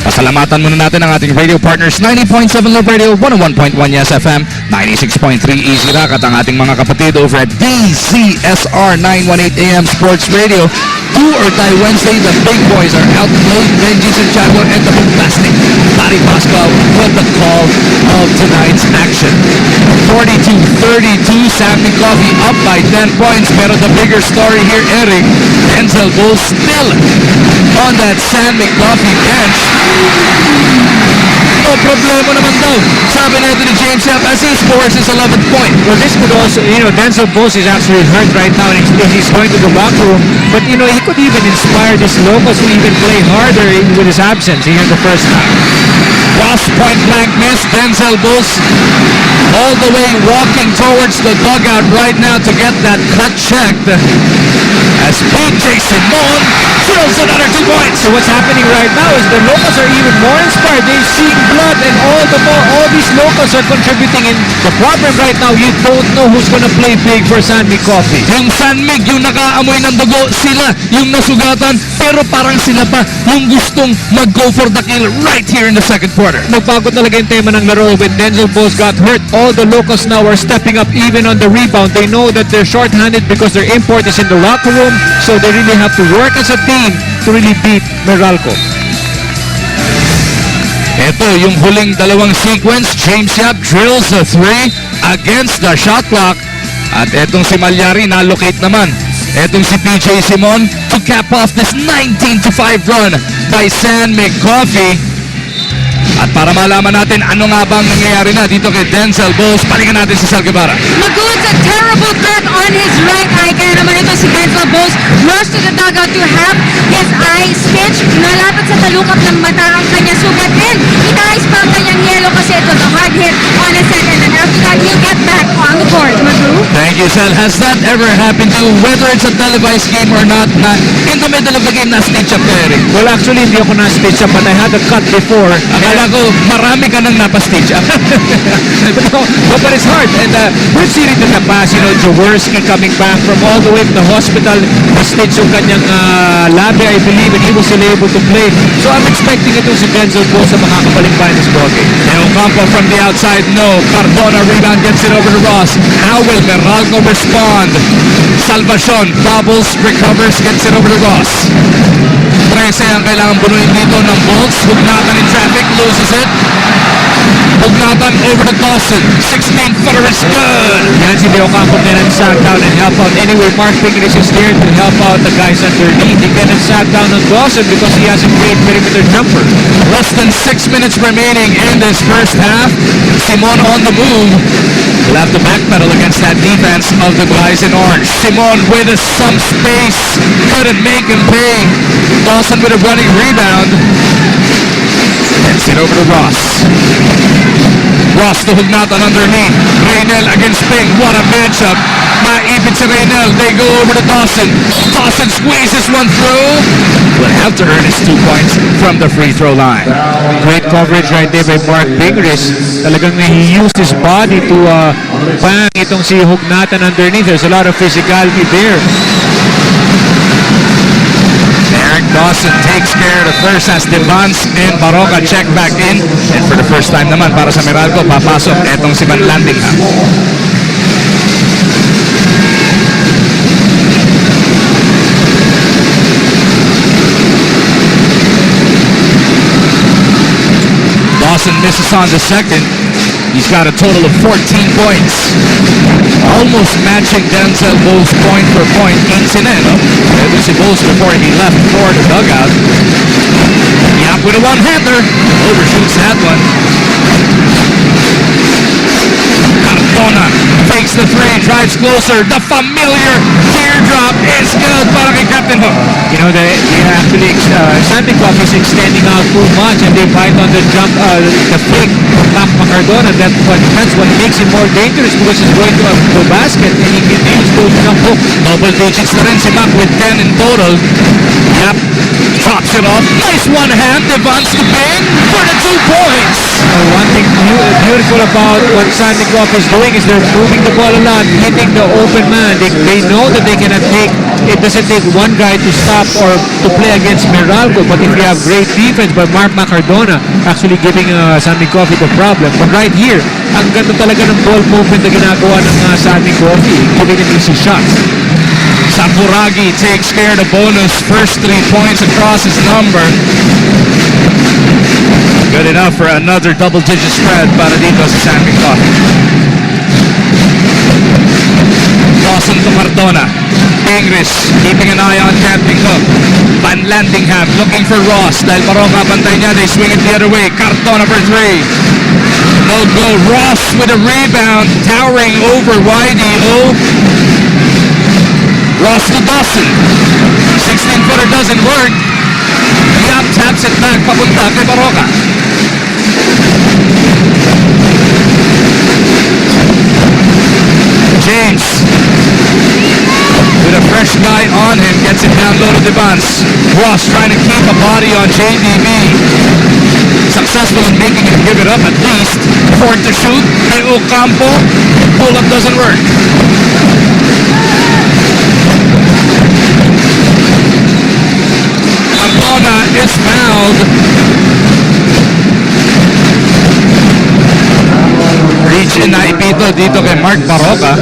Pasalamatan muna natin ang ating radio partners, 90.7 Love Radio, 101.1 Yes FM, 96.3 Easy Rock, at ang ating mga kapatid over at DZSR 918 AM Sports Radio. Do or Die Wednesday, the big boys are out playing. Benji Santiago and the bombastic Barry Pascual with the call of tonight's action. 42-32, San Mig Coffee up by 10 points, pero the bigger story here, Eric, Denzel Bowles still on that San Mig Coffee bench. No problema naman daw, sabi nito ni James Yap as he scores his 11th point. Well, this could also, Denzel Bowles is actually hurt right now and he's going to the locker room. But, he could even inspire these locals to even play harder with his absence here in the first half. Cross point blank miss. Denzel Bowles all the way walking towards the dugout right now to get that cut checked. As PJ Simon drills another 2 points. So what's happening right now is the locals are even more inspired. They're seeing blood and all these locals are contributing. And the problem right now, you don't know who's gonna play big for San Mig Coffee. Yung San Mig, yung nakaamoy ng dugo, sila yung nasugatan, pero parang sila pa yung gustong mag-go for the kill right here in the second quarter. Nagbago talaga yung tema ng laro. When Denzel Bowles got hurt, all the locals now are stepping up even on the rebound. They know that they're short-handed because their import is in the locker room, so they really have to work as a team to really beat Meralco. Ito yung huling dalawang sequence. James Yap drills the 3 against the shot clock. At etong si Malyari na-locate naman. Etong si PJ Simon to cap off this 19-5 run by San Mig Coffee. At para malaman natin ano nga bang nangyayari na dito kay Denzel Bowles, palingan natin si Sel Guevara. Magoods a terrible cut on his right eye. Kaya naman ito si Denzel Bowles rushed to the dugout to have his eye stitched. Nalapit sa talukap ng mata ang kanya sugat. And inayos pa ang kanyang yelo kasi ito the hard hit on his head. And then after that, he'll get back on the court. Magoo? Thank you, Sel. Has that ever happened to you, whether it's a televised game or not, na in the middle of the game na-stitch up ka, Eric? Well, actually, hindi ako na-stitch up, but I had a cut before. Akala ko, marami ka nang napastitch up. but it's hard. And we've seen it in the past, Jaworski coming back from all the way from the hospital, na-stitch yung kanyang labia, I believe, and he was still able to play. So I'm expecting ito si Denzel Bowles na makakabalik pa in this ballgame. And Ocampo from the outside, no. Cardona rebound, gets it over to Ross. How will Meralco respond? Salvacion, doubles, recovers, gets it over to Ross. 13 ang kailangan bunuin dito ng Bolts. Hugnatan in traffic, loses it. Hugnatan over to Dawson. 16-footer is good. Yan si Leo Campo can sack down and help out. Anyway, Mark Pingris is there to help out the guys underneath. He can sack down on Dawson because he has a great perimeter jumper. Less than 6 minutes remaining in this first half. Simon on the move. Will have to backpedal against that defense of the guys in orange. Simon with some space. Couldn't make him pay. Dawson with a running rebound. Gets it over to Ross. Ross the hugnatan underneath. Reynel against Ping. What a matchup. Maipit si Reynel. They go over to Dawson. Dawson squeezes one through. Will have to earn his 2 points from the free throw line. Great coverage right there by Mark Pingris. Talagang he used his body to bang itong si Hugnatan underneath. There's a lot of physicality there. Eric Dawson takes care of the first as Devance and Baroka check back in. And for the first time naman para sa Meralco, papasok etong si Van Landingham. Dawson misses on the second. He's got a total of 14 points. Almost matching Denzel Bowles point for point. 15 na, no? Ito si Bowles before he left for the dugout. Yap with a one-hander. Overshoots that one. Cardona fakes the three, drives closer. The familiar teardrop is good para kay Captain Hook. You know, they actually, San Mig Coffee is extending out too much and they bite on the jump, the fake Mac Cardona. That's what makes him more dangerous because he's going to the basket and he can use those jump hooks. Double digits na rin si Mac with 10 in total. Yep, drops it off. Nice one hand. Devance to Ping for the 2 points. One thing beautiful about what San Mig Coffee is doing is they're moving the ball a lot, hitting the open man. They know that they cannot take, it doesn't take one guy to stop or to play against Meralco, but if you have great defense by Mark Macardona, actually giving San Mig Coffee the problem. But right here, ang ganda talaga ng ball movement na ginagawa ng San Mig Coffee, giving them easy shots. Sakuragi takes care of the bonus. First 3 points across his number. Good enough for another double-digit spread para dito sa San Mig Coffee. Dawson to Cardona. Pingris keeping an eye on Captain Hook. Van Landingham looking for Ross. Dahil Baroka bantay niya, they swing it the other way. Cardona for 3. No go. Ross with a rebound. Towering over YDO. Ross to Dawson. 16-footer doesn't work. Yap taps it back papunta kay Baroka. James with a fresh guy on him gets it down low to Devance. Ross trying to keep a body on JDB. Successful in making him give it up at least. 4 to shoot. Kay Ocampo. Pull-up doesn't work. Cardona is fouled. Reach in na ipito dito kay Mark Baroka.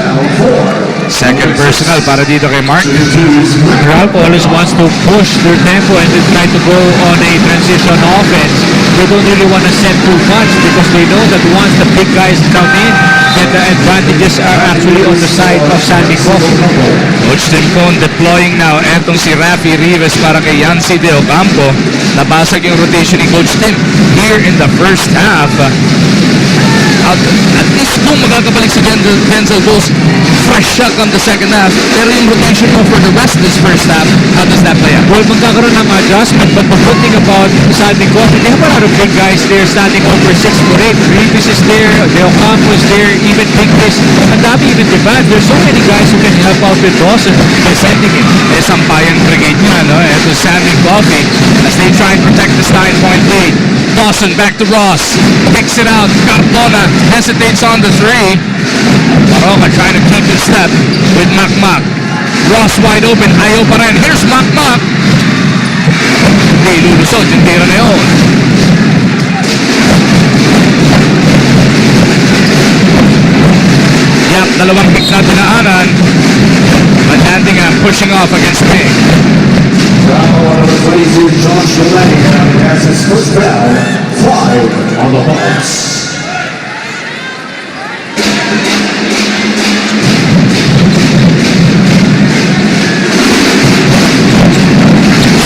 Second personal para dito kay Mark. Meralco always wants to push their tempo and they try to go on a transition offense. They don't really want to set too much because they know that once the big guys come in, that the advantages are actually on the side of San Mig Coffee. Coach Tim Cone deploying now. Etong si Rafi Rivas para kay Yancy De Ocampo. Nabasag yung rotation ni Coach Tim here in the first half. At least kung magkakabalik si Denzel Bowles, fresh shot on the second half. Pero yung rotation mo for the rest of this first half, how does that play out? Well, magkakaroon ng adjustment, but the good thing about San Mig Coffee, they have a lot of big guys there standing over 6'8". Rivas is there, De Ocampo is there, even Pingris. Ang dami even Devance. There's so many guys who can help out with Dawson by sending him. Sampayan brigade niya, no? Ito San Mig Coffee as they try and protect this 9-point lead. Dawson back to Ross. Kicks it out. Cardona hesitates on the 3. Baroka trying to keep in step with Makmak. Ross wide open. Ayaw pa rin. Here's Makmak. Hindi lulusot. Yung tira na yun. Yap, dalawang pick na dinaanan. Van Landingham pushing off against Ping. Foul on number 22, Josh Lanningham has his first foul. 5 on the Hawks.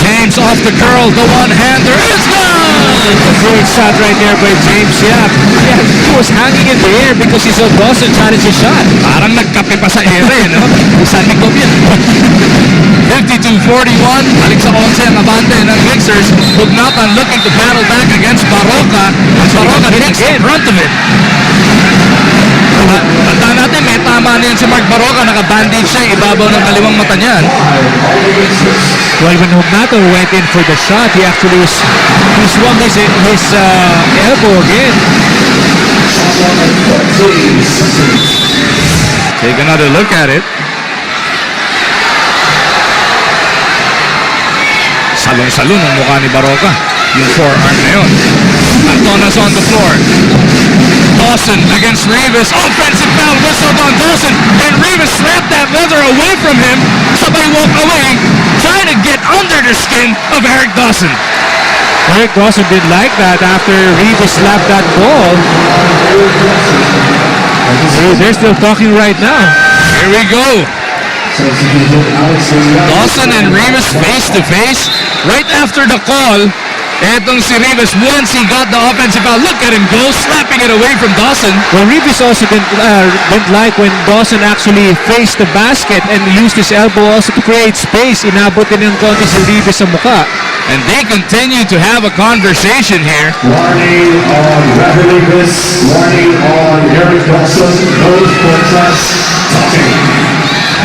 James off the curl, the one-hander is good! Great shot right there by James Yap. Yeah, he was hanging in the air because he saw Dawson challenge his shot. Parang nagkape pa sa ere, no? San Mig Coffee. 52-41. Balik sa 11 ang abante ng Mixers. Hugnatan looking to battle back against Baroka. As Baroka takes the front of it. Tandaan natin, may tama na yan si Mark Baroka. Naka-bandage siya. Ibabaw ng kaliwang mata niyan. Well, when Hugnato went in for the shot, he actually he swung his elbow again. Take another look at it. Salong-salong ang mukha ni Baroka. Yung forearm na yun. Antona's on the floor. Dawson against Rivas. Offensive foul whistled on Dawson. And Rivas slapped that leather away from him. Sabay walk away, trying to get under the skin of Eric Dawson. Eric Dawson didn't like that after Rivas slapped that ball. They're still talking right now. Here we go. Dawson and Rivas face to face. Right after the call, etong si Rivas, once he got the offensive foul, look at him go, slapping it away from Dawson. Well, Rivas also didn't like when Dawson actually faced the basket and used his elbow also to create space. Inabot din ng konti si Rivas sa mukha. And they continue to have a conversation here. Warning on Ravi Rivas. Warning on Eric Dawson. Both for trash talking.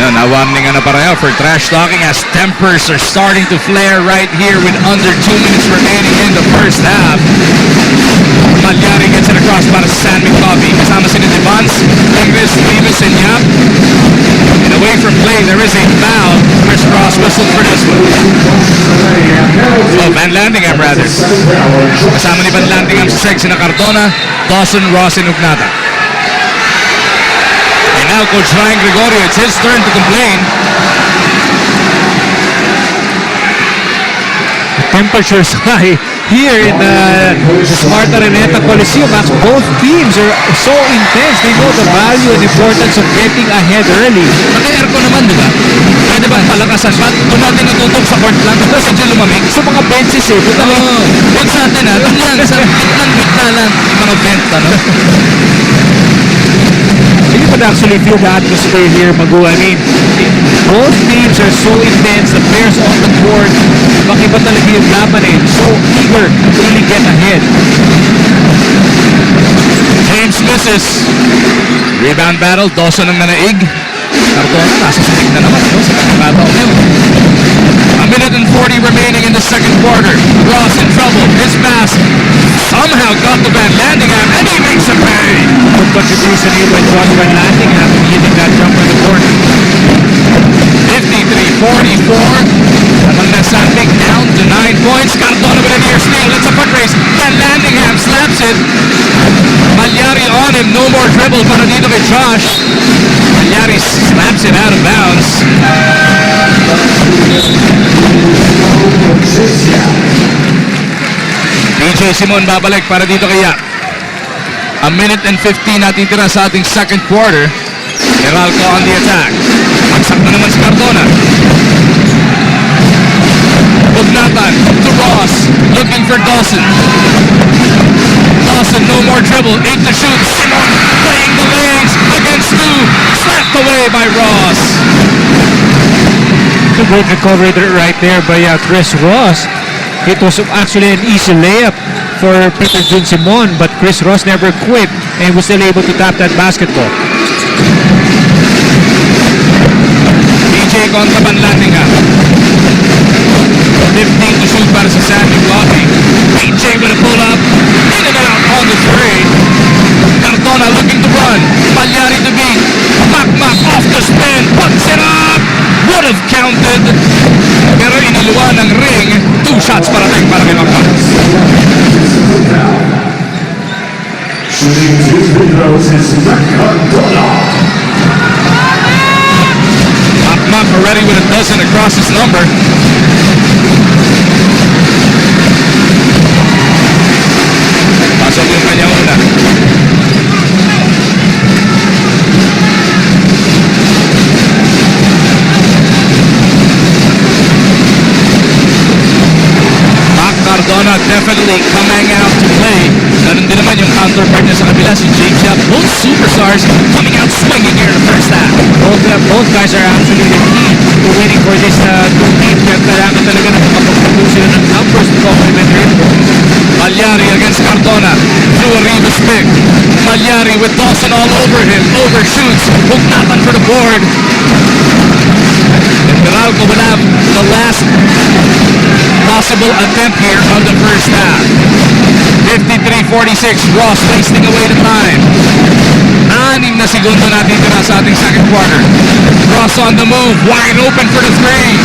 Nawarningan na pareho for trash talking as tempers are starting to flare right here with under 2 minutes remaining in the first half. Malyari gets it across para sa San Mig Coffee. Kasama sila Devance, Ingris, Rivas, and Yap. And away from play, there is a foul. Chris Ross whistled for this one. Oh, Van Landingham rather. Kasama ni Van Landingham sa section na Cardona, Dawson, Ross, and Ugnata. And now Coach Ryan Gregorio, it's his turn to complain. The temperature's high here in the Sparta Araneta Coliseum. Both teams are so intense. They know the value and importance of getting ahead early. Naka-aircon naman, di ba? Pwede ba palakasan? Ba't kung natin natutok sa court lang? Tapos sa lumamig? Sa mga benches buta lang. Huwag sa atin doon lang, sa gitna lang, mga vent, ano? You can actually feel the atmosphere here, Magu. I mean, both teams are so intense. The players on the court, makiba talaga yung laban eh. So eager to really get ahead. James misses. Rebound battle, Dawson ang nanaig. Cardona, nasa sinig na naman, no? Sa pagkakataon yun. A minute and 40 remaining in the second quarter. Ross in trouble. His pass somehow got the Van Landingham, and he makes a pay. Good contribution here by Josh Van Landingham hitting that jumper in the corner. 53-44. Naman na San Mig down to 9 points. Cardona with a near steal. It's a foot race. Van Landingham slaps it. Malyari on him. No more dribble para dito kay Josh. Malyari slaps it out of bounds. DJ Simon babalik para dito kay Yap. A minute and 15 natitira sa ating second quarter. Meralco on the attack. Magsak na naman si Cardona. Ugnatan to Ross. Looking for Dawson. Dawson, no more dribble. 8 to shoot. Simon playing the legs against 2. Slapped away by Ross. A great recovery right there by Chris Ross. It was actually an easy layup for Peter Jun Simon, but Chris Ross never quit and was still able to tap that basketball. DJ kontra Van Landingham. 15 to shoot para sa San Mig Coffee. DJ with a pull-up. In and out on the three. Cardona looking to run. Malyari to beat. Makmak off the spin. Puts it up. Would have counted. Pero iniluwa ng ring. 2 shots parating para kay Makmak. Shooting 2 free throws is Cardona. Makmak already with a dozen across his number. Pasok yung kanyang una. Cardona definitely coming out to play. Ganun din naman yung counterpart niya sa kabila, si James Yap. Both superstars coming out swinging here in the first half. Both guys are actually the key to winning for this two teams. Kaya kailangan talaga na makapag-produce sila ng numbers to complement their effort. Malyari against Cardona. Through a Rivas pick. Malyari with Dawson all over him. Overshoots. Hugnatan for the board. And Meralco will have the last possible attempt here on the first half. 53-46. Ross wasting away the time. 6 na segundo natin tira sa ating second quarter. Ross on the move. Wide open for the three.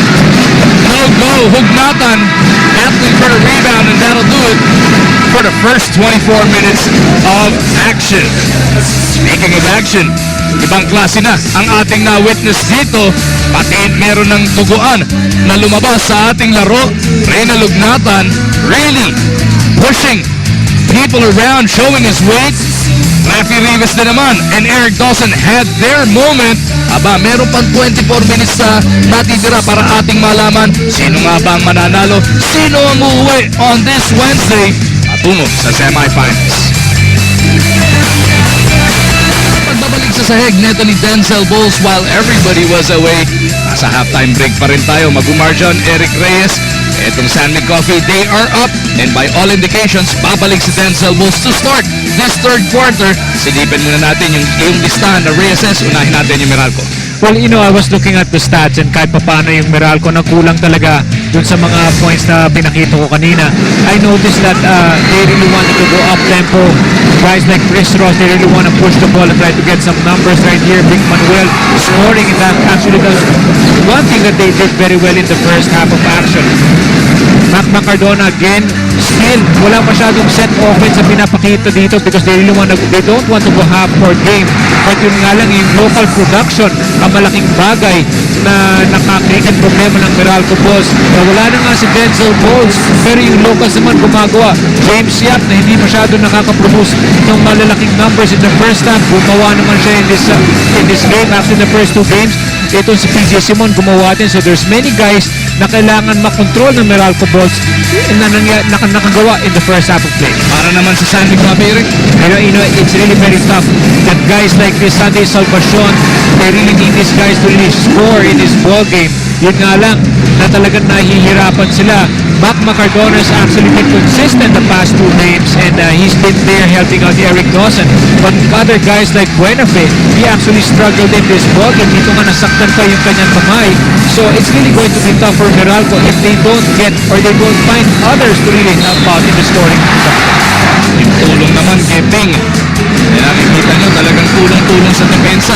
No go. Hugnatan battling for the rebound, and that'll do it for the first 24 minutes of action. Speaking of action, ibang klase na ang ating na-witness dito. Pati meron ng tuguan na lumabas sa ating laro. Reynald Hugnatan really pushing people around, showing his weight. Rafi Rivas din naman and Eric Dawson had their moment. Aba, meron pang 24 minutes na natitira para ating malaman sino nga ba ang mananalo, sino ang uuwi on this Wednesday patungo sa semifinals. Pagbabalik sa sahig neto ni Denzel Bowles while everybody was away. Nasa halftime break pa rin tayo. Magumarjan, Eric Reyes. Etong San Mig Coffee, they are up. And by all indications, babalik si Denzel Bowles to start this third quarter. Silipin muna natin yung listahan na Reyes. Unahin natin yung Meralco. Well, you know, I was looking at the stats and kahit paano yung Meralco na kulang talaga dun sa mga points na pinakita ko kanina. I noticed that they really wanted to go up-tempo. Guys like Chris Ross, they really want to push the ball and try to get some numbers right here. Big Manuel scoring, and that actually does one thing that they did very well in the first half of action. Cardona again, still wala masyadong set offense na pinapakita dito because they don't want to go half court game. But yun nga lang, yung local production ang malaking bagay na nakakrikan problema ng Meralco Bulls. Wala na nga si Denzel Bowles, pero yung locals naman gumagawa. James Yap na hindi masyado nakaka-produce ng malalaking numbers in the first half, gumawa naman siya in this game after the first two games. Ito si PJ Simon gumawa din. So there's many guys na kailangan makontrol ng Meralco Bulls na nakagawa in the first half of play. Para naman sa San Mig Coffee, Eric. Pero you know, it's really very tough that guys like this Sunday Salvacion, they really need these guys to really score in this ball game. Yun nga lang na talagang nahihirapan sila. Mac Cardona has actually been consistent the past two games, and he's been there helping out Eric Dawson. But other guys like Buenafe, he actually struggled in this ball game. Dito nga nasaktan pa yung kanyang kamay. So it's really going to be tough for Meralco if they don't get or they don't find others to really help out in the scoring. Yung tulong naman kay Ping. Kaya nakikita nyo talagang tulong-tulong sa depensa.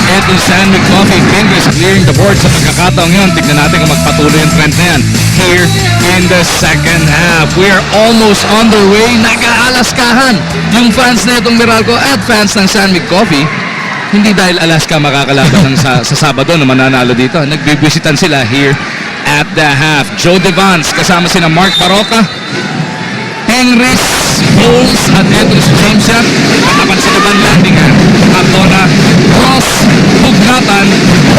Etong San Mig Coffee, Ping is clearing the board sa pagkakataong yun. Tignan natin kung magpatuloy yung trend na yan. Here in the second half, we are almost on the way. Nag-aalaskahan yung fans na itong Meralco at fans ng San Mig Coffee. Hindi dahil Alaska makakalaban ng sa Sabado na mananalo dito. Nagbibisitan sila here at the half. Joe Devans kasama sina Mark Baroka, Henrys, Bowles, at eto si James Yap. Katapan sila Van Landingan, Cardona, Ross, Hugnatan,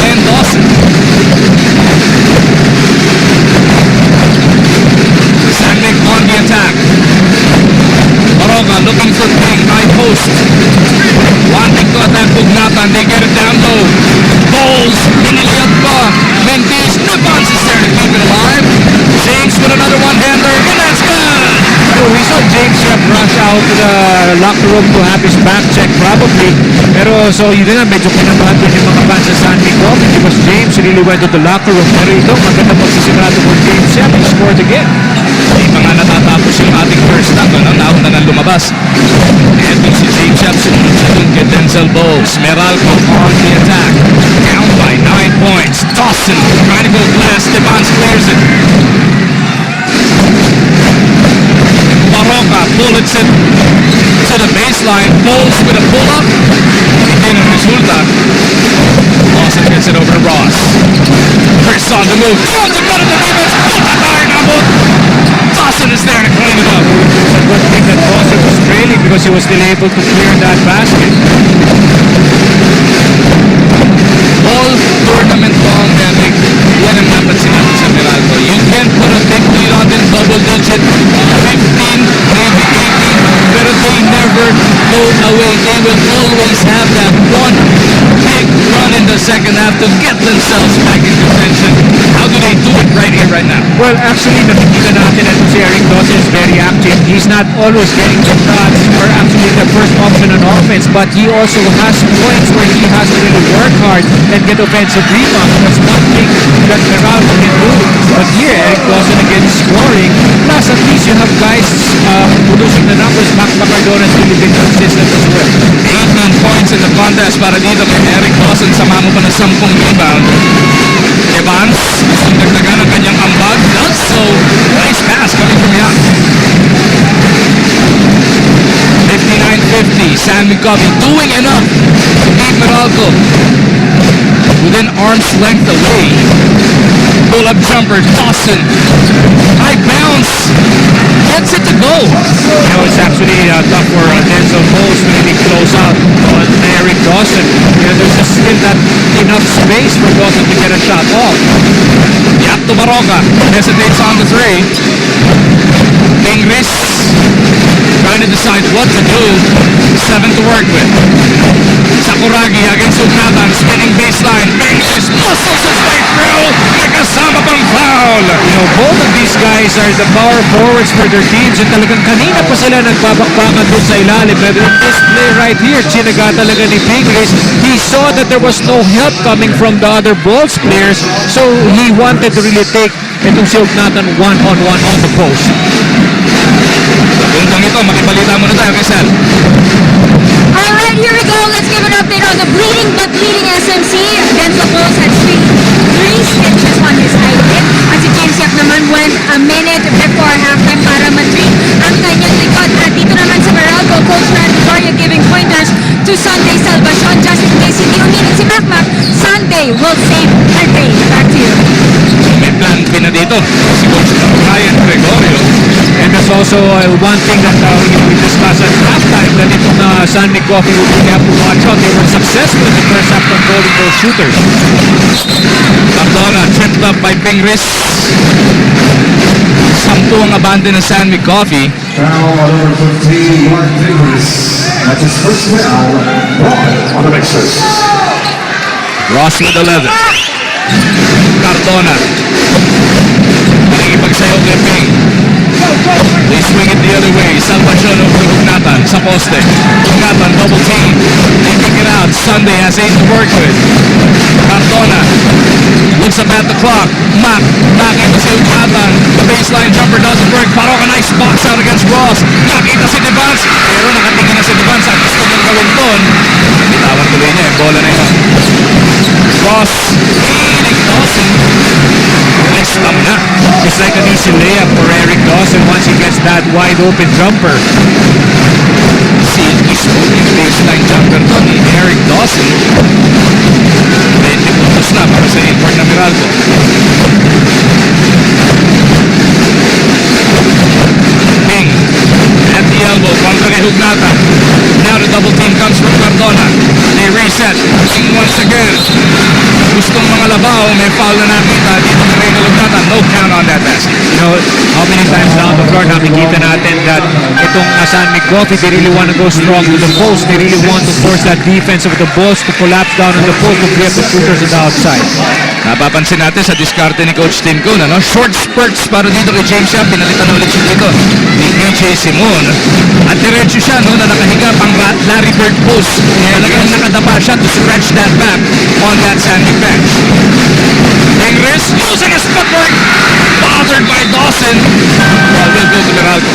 and Dawson. San Mig on the attack. Baroka looking for Ping, high post. Wanting to attack Hugnatan, they get it down low. Bowles, piniliyat pa. Mendes, Devans is there to keep it alive. James with another one-hander, and that's good! We saw James Yap rush out to the locker room to have his back check probably. Pero so yun na, medyo kinabahan din yung mga fans sa San Mig Coffee because James really went to the locker room. Pero ito, maganda magsisigurado for James Yap. He scored again. Hindi pa nga natatapos yung ating first half. Nauna na lumabas. Ito si James Yap, sunod kay Denzel Bowles. Meralco on the attack. Down by 9 points. Dawson trying to go glass. Devans clears it. Baroka bullets it to the baseline. Bowles with a pull-up. Hindi na resulta. Dawson gets it over to Ross. Chris on the move. Throws it better than Rivas. Dawson is there to clean it up. It's a good thing that Dawson was trailing because he was still able to clear that basket. All tournament long, Eric. Yan ang dapat sinabi sa Meralco. You can put a big lead on them, double digit. have to get themselves back in contention. How do they do it right here, right now? Well, actually, nakikita natin na si Eric Dawson is very active. He's not always getting the shots or actually the first option on offense, but he also has points where he has to really work hard and get offensive rebounds. That's one thing that Meralco can do. But here, Eric Dawson again scoring. Plus, at least you have guys producing the numbers. Mac Macardona has really been consistent as well. 18 points in the contest para dito kay Eric Dawson. Sama mo pa ng 10 rebound. Evans, gustong dagdagan ang kanyang ambag. Does so. Nice pass coming from Young. 59-50. San Mig Coffee doing enough to beat Meralco. Within arm's length away. Pull-up jumper. Dawson. High bounce. Gets it to go. You know, it's actually tough for Denzel Bowles to really close out on Eric Dawson. You know, there's just still not enough space for Dawson to get a shot off. Yap to Baroka. Hesitates on the three. Ingris trying to decide what to do. 7 to work with. Sakuragi against Ugnatan. Spinning baseline. Ingris muscles his way through. Nakasama pang foul. You know, both of these guys are the power forwards for their teams, and talagang kanina pa sila nagbabakbakan doon sa ilalim. But in this play right here, chinaga talaga ni Ingris. He saw that there was no help coming from the other Bulls players, so he wanted to really take itong si Ugnatan one-on-one on the post. Puntang ito, makibalita muna tayo kay Sal. Alright, here we go. Let's give an update on the bleeding but leading SMC. Denzel Bowles had three stitches on his eye tip. At si James Yap naman went a minute before halftime para matreat ang kanyang likod. At dito naman sa Meralco, Coach Fran Victoria giving pointers to Sunday Salvacion. Just in case hindi uminig si Macmac, Sunday will save her day. Back to you. May plan P na dito. Si Coach Ryan Gregorio. And there's also one thing that we discussed at halftime, that itong San Mig Coffee will really have to watch out. They were successful in the first half controlling those shooters. Cardona tripped up by Ingris. 10 ang abandon ng San Mig Coffee. Foul on number 15, Mark Ingris. That's his first foul. On the mixers. Ross with 11. Cardona. Nakikipagsayaw kay Ping. They swing it the other way. Salvacion over to Ugnatan sa poste. Ugnatan double team. They pick it out. Sunday has 8 to work with. Cardona looks up at the clock. Mac into si Ugnatan. The baseline jumper doesn't work. Paroka nice box out against Ross. Nakita si Devance. Pero nakatingin na si Devance. Ang gusto niyang gawin doon. Bitawan tuloy niya. Bola na yun. Ross. Eric Dawson. Nice stop na. It's like an easy layup for Eric Dawson once he gets that wide open jumper. Si smoking baseline jumper to ni Eric Dawson. 20 puntos na para sa import na Meralco. Ping at the elbow, kontra kay Ugnatan. Now the double team comes from Cardona. They reset. Ping once again. Gustong mga labaw, may foul na nakita dito ni Regal Ugnatan. No count on that basket. You know, how many times down the floor nakikita natin that itong San Mig Coffee, they really want to go strong to the post. They really want to force that defense of the Bulls to collapse down on the post to free up the shooters on the outside. Napapansin natin sa diskarte ni Coach Tim Cone, no? Short spurts para dito kay James Yap. Pinalitan na ulit siya dito ni AJ Simon. At diretso siya, no, na nakahiga pang Larry Bird post. Talagang nakadapa siya to stretch that back on that San Mig bench. Ingris using his footwork. Bothered by Dawson. Well, we'll go to Meralco.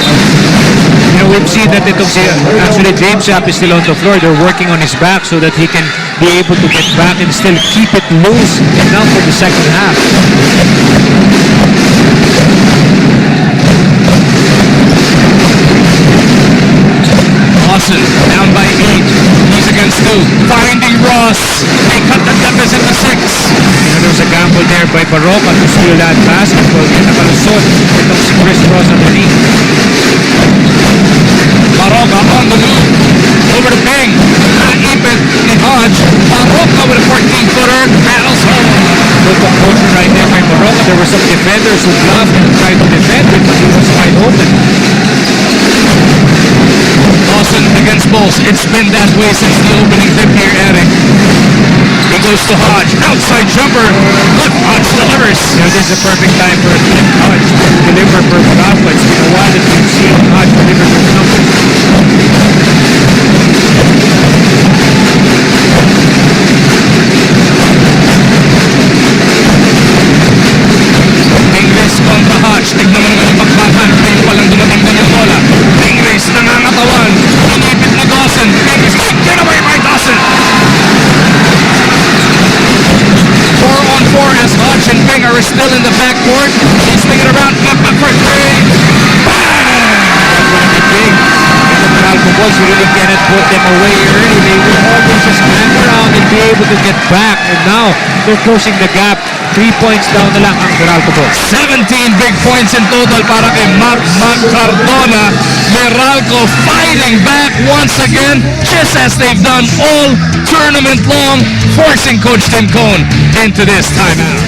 You know, we've seen that itong actually James Yap is still on the floor. They're working on his back so that he can be able to get back and still keep it loose enough for the second half. Dawson down by 8. He's against 2. Finding Ross. They cut the deficit to 6. You know, there was a gamble there by Baroka to steal that basketball. Kaya nakalusot itong si Chris Ross underneath. Baroka on the move. Over to Ping. Naipit ni Hodge. Baroka with a 14-footer. Rattles home. Good composure right there by Baroka. There were some defenders who bluffed and tried to defend it, but he was wide open. Dawson against Bowles. It's been that way since the opening tip here, Eric. Ikaw goes to Hodge. Outside jumper. Look, Hodge delivers. This is a perfect time for Hodge to deliver for Meralco. It's been a while that we've seen Hodge deliver those numbers. Ingles kontra Hodge. Tignan mo naman yung pagbahan. Ngayon palang dumating na yung bola. Ingles nangangatawan. Inipit na Dawson. Ingles get away by Dawson. 4-on-4 as Hodge and Ping are still in the backcourt. He's thinking around. Back for three. Big. And the Meralco Bulls really cannot put them away early. They will always just hang around and be able to get back. And now, they're closing the gap. 3 points down na lang ang Meralco Bulls. 17 big points in total para kay Mark Cardona. Meralco fighting back once again, just as they've done all tournament long, forcing Coach Tim Cone into this timeout.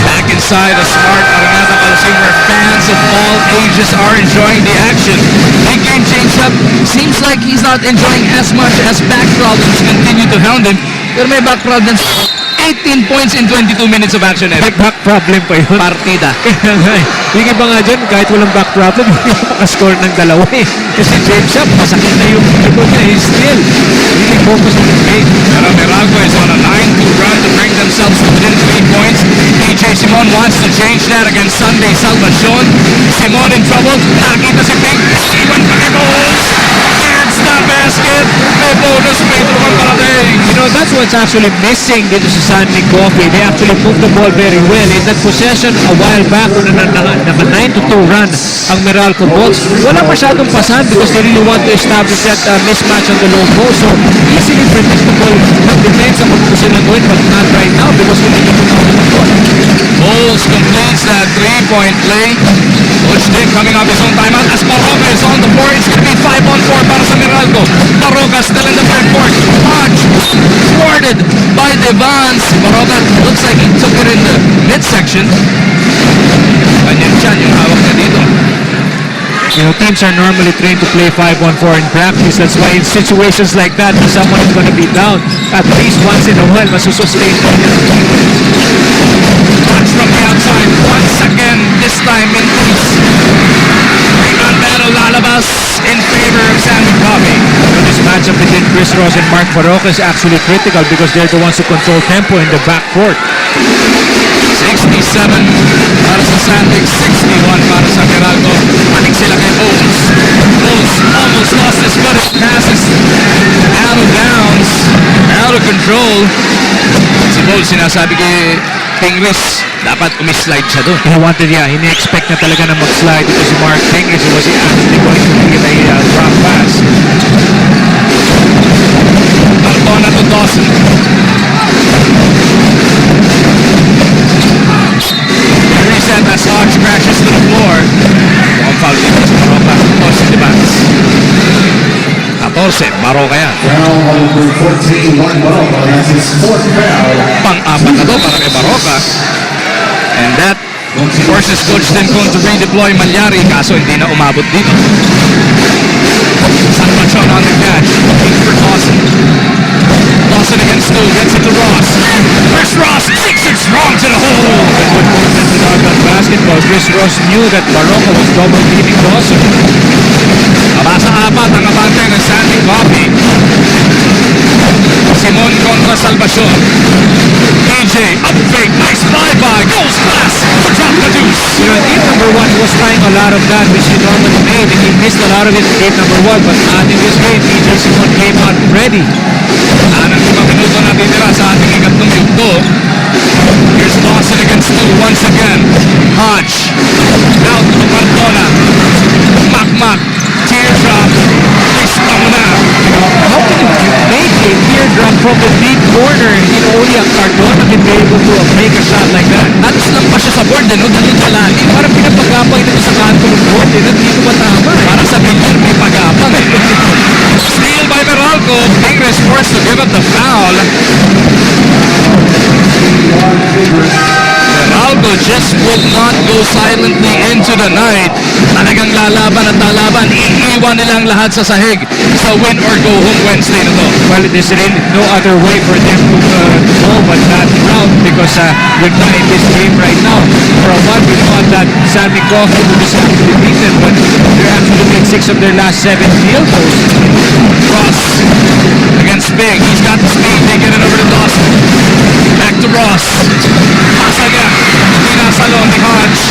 Back inside a smart Araneta Coliseum where fans of all ages are enjoying the action. Big game change-up. Seems like he's not enjoying as much as back problems continue to hound him. Pero may back problems. 18 points in 22 minutes of action. May back problem pa yun. Partida. Kaya nga eh. Yung iba nga dyan, kahit walang back problem, hindi makascore ng dalawa eh. Kasi James Shop, masakit na yung likod niya. He's still really focused on the game. Pero Meralco is on a 9-2 run to bring themselves within 3 points. DJ Simon wants to change that against Sunday Salvacion. Simon in trouble. Nakita si Pink. Iwan pa kay Bowles. It's the basket. May bonus. May tulungan parating. You know, that's what's actually missing dito sa San Mig Coffee. They actually moved the ball very well. In that possession a while back, kung naka 9-2 run ang Meralco Bulls, wala masyadong pasan because they really want to establish that mismatch on the low post. So, easily predictable what defense ang magpusin ng gawin, but not right now because we need to know the ball. Bowles completes that 3-point play. Coach Dick coming off his own timeout as Baroka is on the floor. It's going to be 5-on-4 para sa Meralco. Baroka still in the third court. Hodge thwarted by Devans. Baroka looks like he took it in the midsection. Kanyang tiyan yung hawak na dito. You know, teams are normally trained to play 5-on-4 in practice. That's why in situations like that, when someone is going to be down, at least once in a while, masusustain pa niya. Hodge from the outside. Once again, this time in peace. Rebound battle lalabas in favor of San Mig Coffee. This matchup between Chris Ross and Mark Baroka is actually critical because they're the ones who control tempo in the backcourt. 67 para sa San Mig, 61 para sa Meralco. Panik sila kay Bowles. Bowles almost lost his footing. Passes out of bounds, out of control. Si Bowles sinasabi kay Pingris, dapat umislide siya doon. He wanted, ini-expect na talaga na mag-slide ito si Mark Pingris. Was he actually going to give a drop pass? Cardona to Dawson. Reset as Hodge crashes to the floor. Mukhang foul dito sa Baroka. 14 Devans. 14, Baroka yan. Foul number 14, Mark Baroka. That's his fourth foul. Pang-apat na to para kay Baroka. And that forces Coach Tencon to redeploy Malyari, kaso hindi na umabot dito. Salvacion on the catch. Looking for Dawson. Dawson against Stu. Gets it to Ross. Chris Ross takes it strong to the hole. To talk about basketball, Chris Ross knew that Baroka was double teaming Dawson. Abasa-apat ang abante ng San Mig Coffee. Simon kontra Salvacion. DJ, up fake, nice flyby, goes glass to drop the deuce. You know, game number 1, he was trying a lot of that which he normally made, and he missed a lot of it in game number 1. But not in this game, DJ Simon came out ready. Anang 5 minuto na titira sa ating ikatlong yugto. Here's Dawson against Stu once again. Hodge, out to Cardona. Makmak, teardrop, lista mo na. How can you make a teardrop from the deep corner? You know, only a Cardona can be able to make a shot like that. Halos lang pa siya sa board, no? Ganun kalagi. Parang pinapagapang dito sa kanto ng board, eh. Dito matama, eh. Para sa picture, may pag-apang eh. Steal by Meralco. Pingres forced to give up the foul. Meralco Meralco just will not go silently into the night. Talagang lalaban at lalaban. Iiwan nilang lahat sa sahig sa win or go home Wednesday na to. Well, there's really no other way for them to go but that route because you're not in this game right now. For a while, we thought that San Mig Coffee would just have to be beaten, but they're actually made 6 of their last 7 field goals. Ross against Big. He's got the speed. They get it over to Dawson. Back to Ross. Pasa niya. Pinasalo ni Hodge.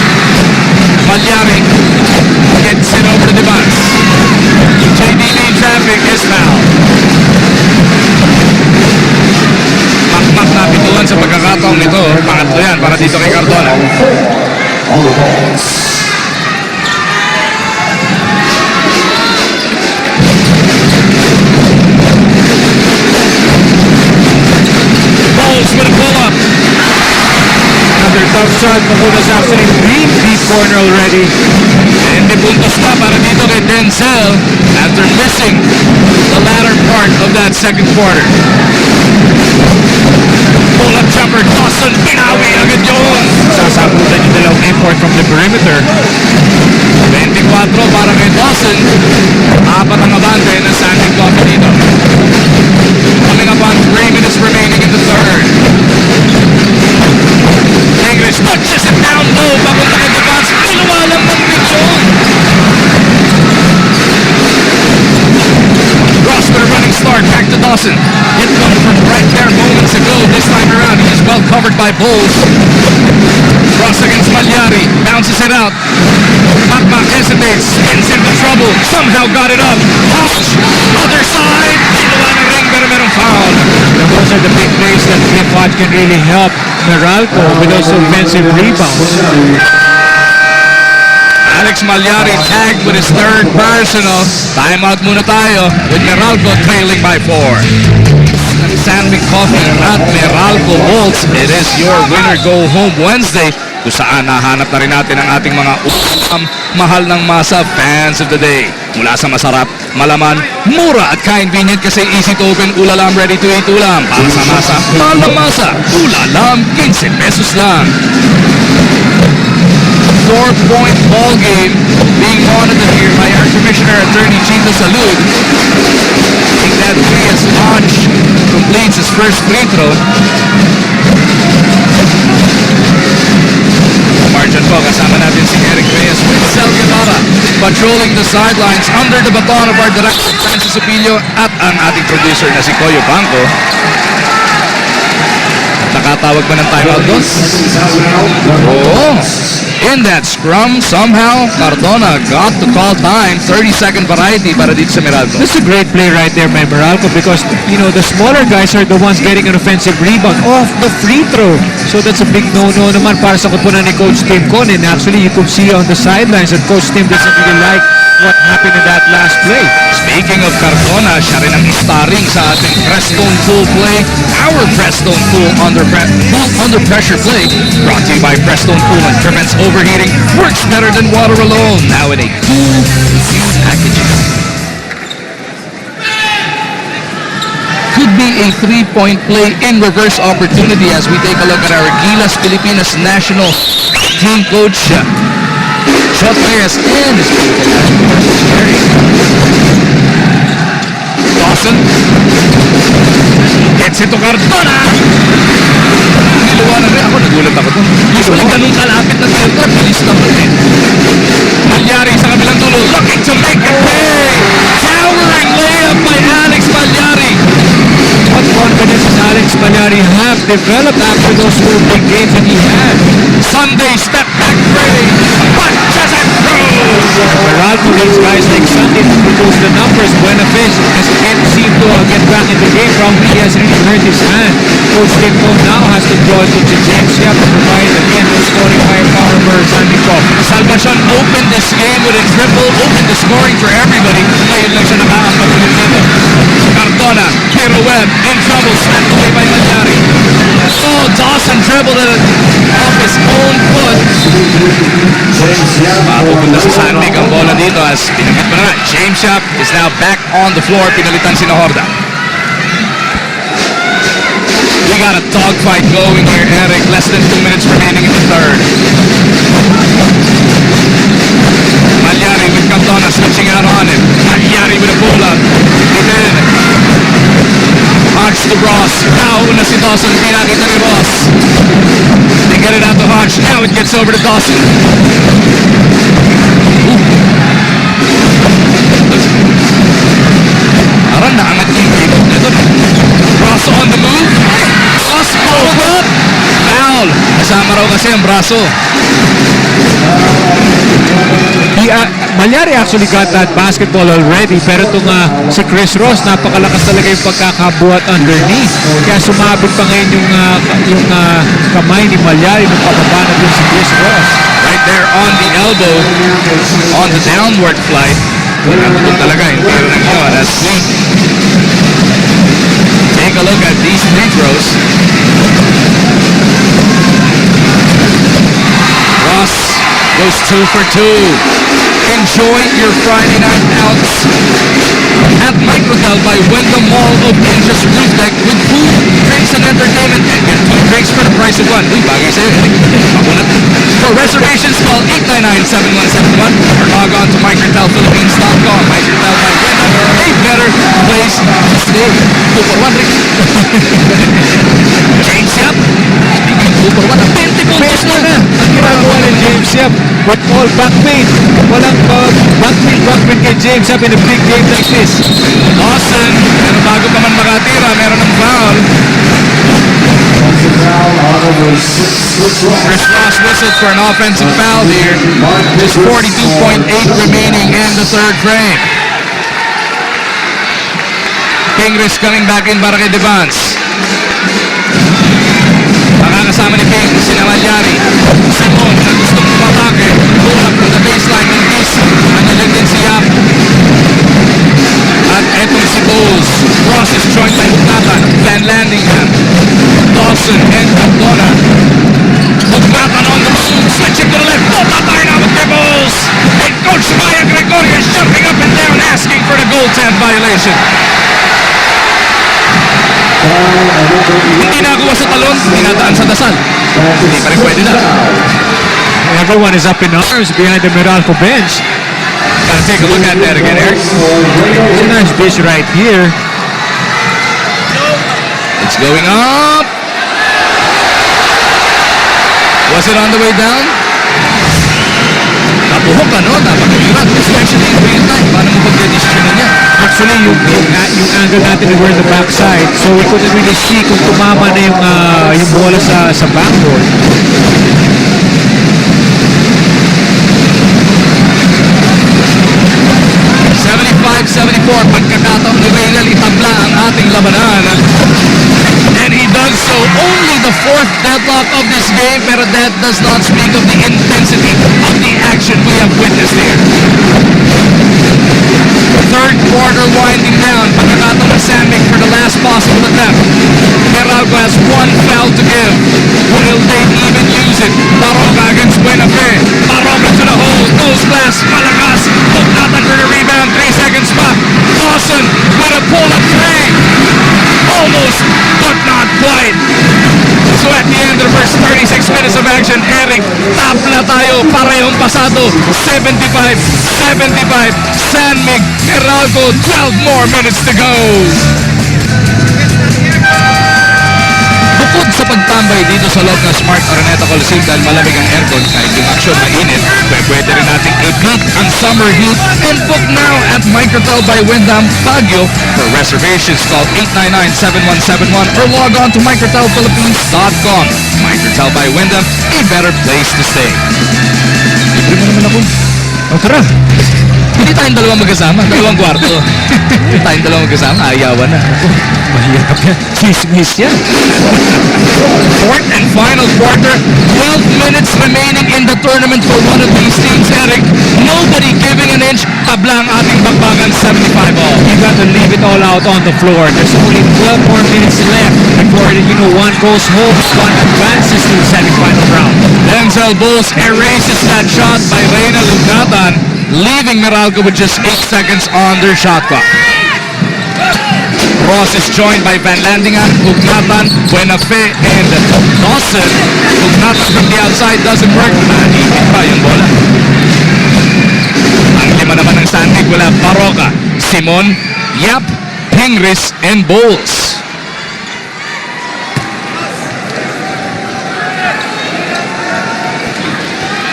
Malyari gets it over to Devans. JDB in traffic is foul. Makmak na pituan sa pagkakataong nito. Pangatlo yan para dito kay Cardona. All the balls. Bowles with a pull-up. Another tough shot. Magunas actually deep corner already. And may puntos pa para dito kay Denzel after missing the latter part of that second quarter. Pull-up jumper, Dawson, pinawi agad yun. Sasabutan yung dalawang import from the perimeter. 24 para kay Dawson. 4 ang abante ng San Mig Coffee dito. Coming up on 3 minutes remaining in the third. English touches it down low. Papunta kay Devans. Inuwalang ng Pichon. Ross with a running start. Back to Dawson. Hit one from right there moments ago. This time around, he is well covered by Bowles. Ross against Malyari. Bounces it out. Makmak hesitates. Spins into trouble. Somehow got it up. Hodge. Other side. Inuwa ng ring pero merong foul. Those are the big plays that Cliff Hodge can really help Meralco with those offensive rebounds. Alex Malyari tagged with his third personal. Timeout muna tayo with Meralco trailing by 4. San Mig Coffee at Meralco Bolts. It is your winner go home Wednesday kung saan nahanap na rin natin ang ating mga mahal ng masa fans of the day. Mula sa masarap, malaman, mura at convenient kasi easy to open ulalam, ready to eat ulam. Para sa masa, mahal ng masa, ulalam, 15 pesos lang. 4-point ball game being monitored here by our Commissioner Attorney Chito Salud. Take that three as Hodge completes his first free throw. Margin po, kasama natin si Eric Reyes with Sel Guevara patrolling the sidelines under the baton of our director Francis Opilio at ang ating producer na si Koyo Bangko. Nakatawag ba ng timeout doon? Oo. In that scrum, somehow, Cardona got to call time. 30-second variety para dito sa Meralco. This is a great play right there by Meralco because, you know, the smaller guys are the ones getting an offensive rebound off the free throw. So that's a big no-no naman para sa kupunan ni Coach Tim Conin. Actually, you could see on the sidelines that Coach Tim doesn't really like what happened in that last play. Speaking of Cardona, siya rin ang starring sa ating Prestone Pool play. Our Prestone Pool under pressure play. Brought to you by Prestone Pool and prevents overheating. Works better than water alone. Now in a cool packaging. Could be a three-point play in reverse opportunity as we take a look at our Gilas Pilipinas national team coach. Shot players in his Dawson gets it to Cardona. Niluwanan rin ako, nagulat ako to. Usually ganun kalapit na tiyota, bilis naman eh. Malyari sa kabilang dulo, looking to make a play. Towering layup by Alex Malyari. What confidence does Alex Malyari have developed after those 4 big games that he had? Sunday step back three. Punches and throws. Meralco needs guys like Sunday to produce the numbers. Buenafiz just can't seem to get back in the game. Probably he has really hurt his hand. Coach Tim Cohn now has to draw it to James Yap to provide again the scoring firepower for San Mig Coffee. Salvacion opened this game with a triple, opened the scoring for everybody. Ngayon lang siya nakakapag-ulit dito. Cardona, pirouette, in trouble, snapped away by Malyari. Oh, Dawson dribbled it off his own foot. Mapupunta sa San Mig ang bola dito as pinagit mo na. James Yap is now back on the floor. Pinalitan si Horda. We got a dogfight going here, Eric. Less than 2 minutes remaining in the third. Malyari with Cardona switching out on him. Malyari with a pull-up. He did. Hodge to Ross. Now una si Dawson. Hindi nakita ni Ross. They get it out to Hodge. Now it gets over to Dawson. Parang naangat yung game. Ross on the move. Ross pulled up. Foul. Kasama raw kasi ang braso. Malyari actually got that basketball already, pero itong si Chris Ross, napakalakas talaga yung pagkakabuhat underneath. Kaya sumabit pa ngayon yung kamay ni Malyari nung pababa na dun si Chris Ross. Right there on the elbow, on the downward flight. Nandun talaga yung tiro ng yun. As we take a look at these free throws. Ross goes 2 for 2. Enjoy your Friday night outs at Microtel by Wyndham Mall of Asia's Roof Deck with food, drinks, and entertainment. And get 2 drinks for the price of 1. Uy, bagay sa'yo, Eric. Makunat. For reservations, call 899-7171 or log on to microtelphilippines.com. Microtel by Wyndham, a better place to stay. 2 for 1, Rick. James Yap. Speaking of 2 for 1, 20 puntos na. Ang ginagawa ni James Yap, with all back pain. Walang back pain kay James Yap in a big game like this. Dawson, pero bago pa man makatira, meron ng foul. Chris Ross whistled for an offensive foul here. Just 42.8 remaining in the third frame. Pingris coming back in para kay Devance. Makakasama ni King, si Malyari. Simon na gustong pumatake. Pull up from the baseline ng Kiss. Nanyalag din si Yap. At etong si Bowles. Ross is joined by Hugnatan. Van Landingham. Dawson and Cardona. Hugnatan on the move. Switching to the left. Pumatay na with Bowles. And Coach Maya Gregorio jumping up and down asking for the goaltend violation. Hindi nagawa sa talon, tinataan sa dasal. Hindi pa rin pwede na. Everyone is up in arms behind the Meralco bench. Gotta take a look at that again, Eric. It's a nice dish right here. It's going up. Was it on the way down? Nabuhok ka, no? Napakahirap. Especially in real time. Paano mo pagdedesisyonan niya? Actually, yung angle natin, we were in the backside, so we couldn't really see kung tumama na yung bola sa backboard. 75-74, pagkakataon ni Reynal itabla ang ating labanan. And he does so. Only the fourth deadlock of this game, pero that does not speak of the intensity of the action we have witnessed here. Third quarter winding down. Pagkakataon ng San Mig for the last possible attempt. Meralco has one foul to give. Will they even use it? Baroka against Buenafe. Baroka to the hole. Nose glass. Malakas. Hugnatan for the rebound. 3 seconds pa. Dawson with a pull-up three. Almost, but not quite. So at the end of the first 36 minutes of action, Eric, tabla tayo, parehong pasado, 75-75, San Mig, Meralco, 12 more minutes to go. Bukod sa pagtambay dito sa loob ng Smart Araneta Coliseum dahil malamig ang aircon kahit yung action mainit, pwede rin nating i-beat ang summer heat and book now at Microtel by Wyndham, Baguio. For reservations, call 899-7171 or log on to microtelphilippines.com. Microtel by Wyndham, a better place to stay. Libre mo naman ako. O tara! Hindi tayong dalawang magkasama, dalawang kwarto. Hindi tayong dalawang magkasama, ayawan na. Mahirap yan. Chismis yan. Fourth and final quarter, 12 minutes remaining in the tournament for one of these teams, Eric. Nobody giving an inch, tabla ang ating bakbakan, 75 all. You got to leave it all out on the floor. There's only 12 more minutes left before one goes home, one advances to the semifinal round. Denzel Bowles erases that shot by Reynal Hugnatan, leaving Meralco with just 8 seconds on their shot clock. Ross is joined by Van Landingan, Ugnatan, Buenafe, and Dawson. Ugnatan from the outside doesn't work. Naipit pa yung bola. Ang lima naman ng San Mig wala Baroka, Simon, Yap, Pingris, and Bowles.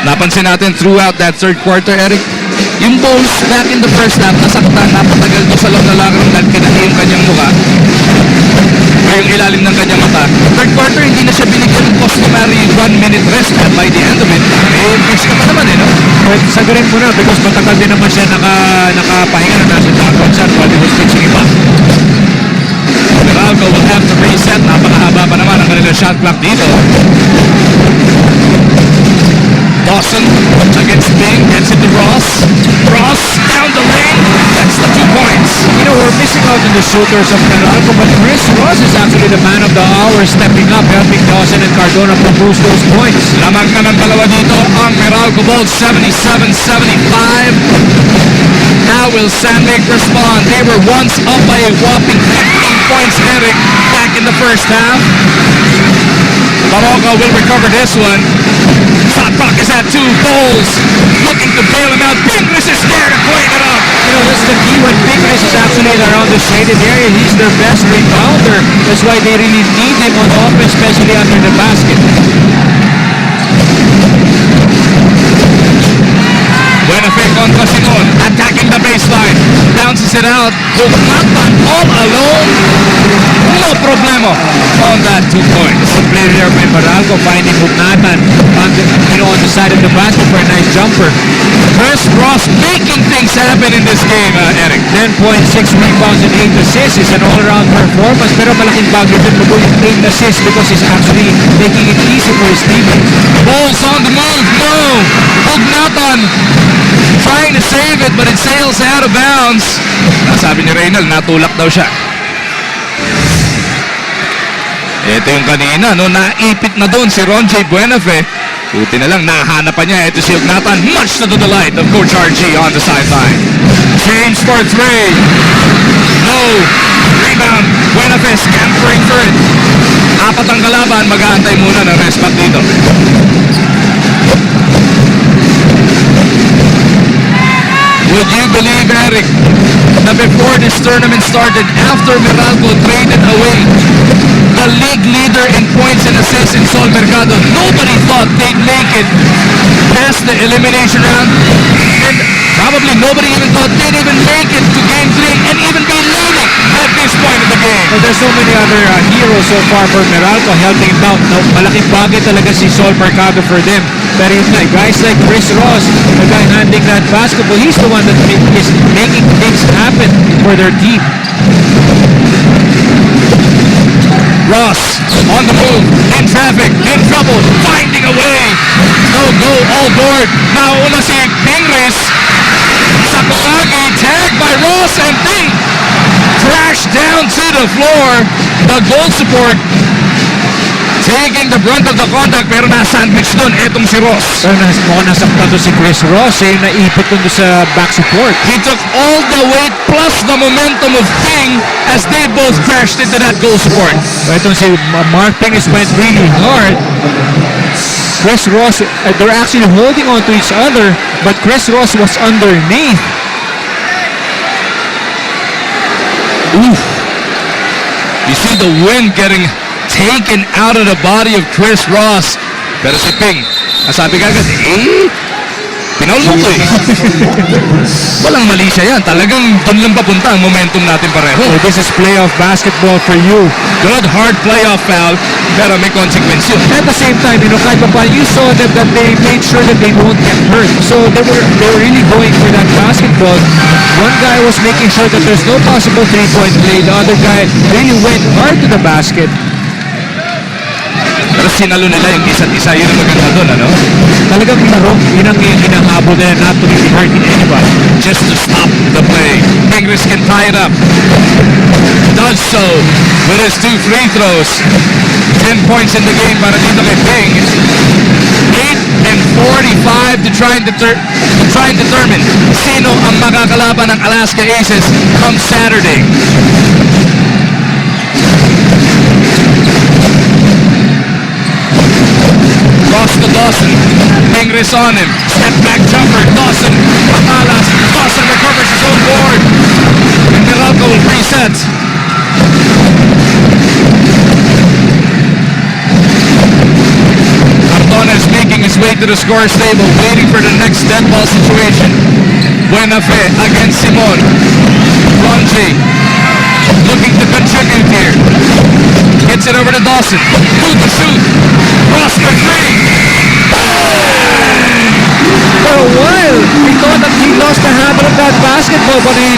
Napansin natin throughout that third quarter, Eric, yung Bowles back in the first half, nasaktan, napatagal doon sa loob na laro dahil kinali yung kanyang mukha o yung ilalim ng kanyang mata. Third quarter, hindi na siya binigyan ng customary 1-minute rest at by the end of it, fix ka pa naman no? Sagurin mo na because matagal din naman siya nakapahinga na nasa dugout siya while he was fixing him up. Meralco will have to reset. Napakahaba pa naman ang kanilang shot clock dito. Dawson against Bing, gets it to Ross. Ross down the lane, that's the 2 points. You know, we're missing out on the shooters of Meralco, but Chris Ross is actually the man of the hour, stepping up, helping Dawson and Cardona to boost those points. Lamang na ng dalawa dito ang Meralco Bulls, 77-75. How will San Mig respond? They were once up by a whopping 15 points, Eric, back in the first half. Baroka will recover this one. Shot clock is at 2. Bowles looking to bail him out. Pingris is there to clean it up. You know, that's the key when Pingris is actually around the shaded area. He's their best rebounder. That's why they really need him on offense, especially under the basket. Buenafe contra Simon, attacking the baseline, bounces it out. Ugnatan all alone. No problema on that 2 points. Good play there by Meralco, finding Ugnatan on the side of the basket for a nice jumper. Chris Ross making things happen in this game, Eric. 10.6 rebounds and 8 assists is an all-around performance, pero malaking bagay din mo yung 8 assists because he's actually making it easy for his teammates. Bowles on the move, no! Ugnatan trying to save it, but it sails out of bounds. Sabi ni Reynald, natulak daw siya. Ito yung kanina, no? Naipit na doon si Ron J. Buenafe. Buti na lang, nahanap pa niya. Ito si Ugnatan, much to the delight of Coach RG on the sideline. Change for 3. No. Rebound. Buenafe scampering for it. Apat ang kalaban, mag-aantay muna ng respat dito. Would you believe, Eric, that before this tournament started, after Meralco traded away the league leader in points and assists in Sol Mercado, nobody thought they'd make it past the elimination round, and probably nobody even thought they'd even make it to Game 3 and even be leading at this point of the game. Well, there's so many other heroes so far for Meralco helping them out. No, malaking bagay talaga si Sol Mercado for them. Pero yun nga, guys like Chris Ross, the guy handling that basketball, he's the one that is making things happen for their team. Ross on the move, in traffic, in trouble, finding a way. No go, all board. Nauna si Pingris. Sakosagi, tagged by Ross, and Ping crashed down to the floor. The goal support taking the brunt of the contact, pero na-sandwich doon etong si Ross. Pero mukhang nasaktan doon si Chris Ross, naipit doon sa back support. He took all the weight plus the momentum of Ping as they both crashed into that goal support. So itong si Mark Pingris went really hard. Chris Ross, they're actually holding on to each other, but Chris Ross was underneath. Oof. You see the wind getting taken out of the body of Chris Ross. Pero si Ping, nasabi ka agad, pinaul mo ko Walang mali siya yan. Talagang doon lang papunta ang momentum natin pareho. So this is playoff basketball for you. Good, hard playoff foul, pero may consequence yun. At the same time, kahit pa you saw them that they made sure that they won't get hurt. So they were really going for that basketball. One guy was making sure that there's no possible three-point play. The other guy really went hard to the basket. Pero sinalo nila yung isa't isa. Yun ang maganda doon, ano? Talagang yun ang hinahabol nila, not to really hurting anybody. Just to stop the play. Pingris can tie it up. Does so with his 2 free throws. 10 points in the game para dito kay Ping. 8 and 45 to try and determine sino ang makakalaban ng Alaska Aces come Saturday. Chris on him. Step back jumper. Dawson. Patalas. Dawson recovers his own board. And Meralco will reset. Cardona is making his way to the scorer's table, waiting for the next dead ball situation. Buena Fe against Simon. Ronji looking to contribute here. Gets it over to Dawson. Two to shoot. Cross for three. For a while, we thought that he lost the handle of that basketball, but he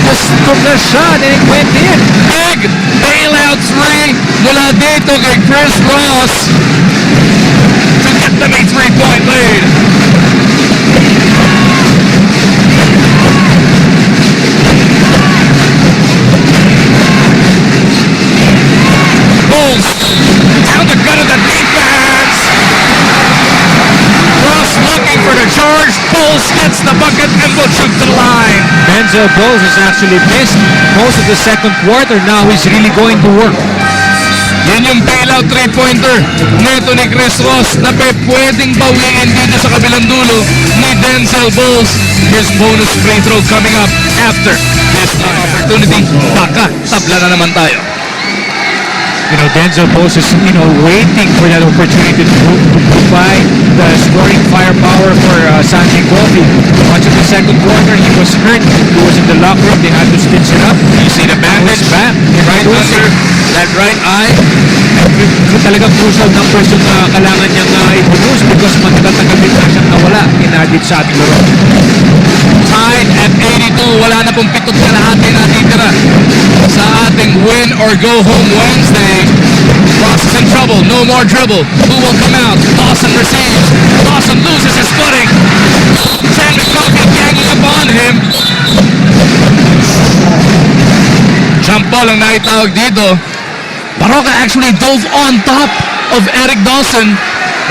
just took the shot and it went in. Big bailout three mula dito kay Chris Ross to get them a 3-point lead. Bulls down the gut of the defense. Ross looking for the charge. Bulls gets the bucket and will shoot to the line. Denzel Bowles has actually missed most of the second quarter. Now he's really going to work. Yan yung bailout 3-pointer neto ni Chris Ross na pwedeng bawiin dito sa kabilang dulo ni Denzel Bowles. His bonus free throw coming up after this opportunity. Baka tabla na naman tayo. Denzel Bowles is, waiting for that opportunity to provide the scoring firepower for San Mig Coffee. Much of the second quarter, he was hurt. He was in the locker room. They had to stitch it up. You see the bandage? Back. Right under that right eye. Talagang crucial numbers yung kailangan niyang i-produce because matagal-tagal din na siyang nawala in sa ating laro. Tied at 82. Wala na pong pitong kalahati na natitira sa ating win or go home Wednesday. Ross is in trouble. No more dribble. Who will come out? Dawson receives. Dawson loses his footing. San Mig Coffee ganging up on him. Jump ball ang naitawag dito. Baroka actually dove on top of Eric Dawson.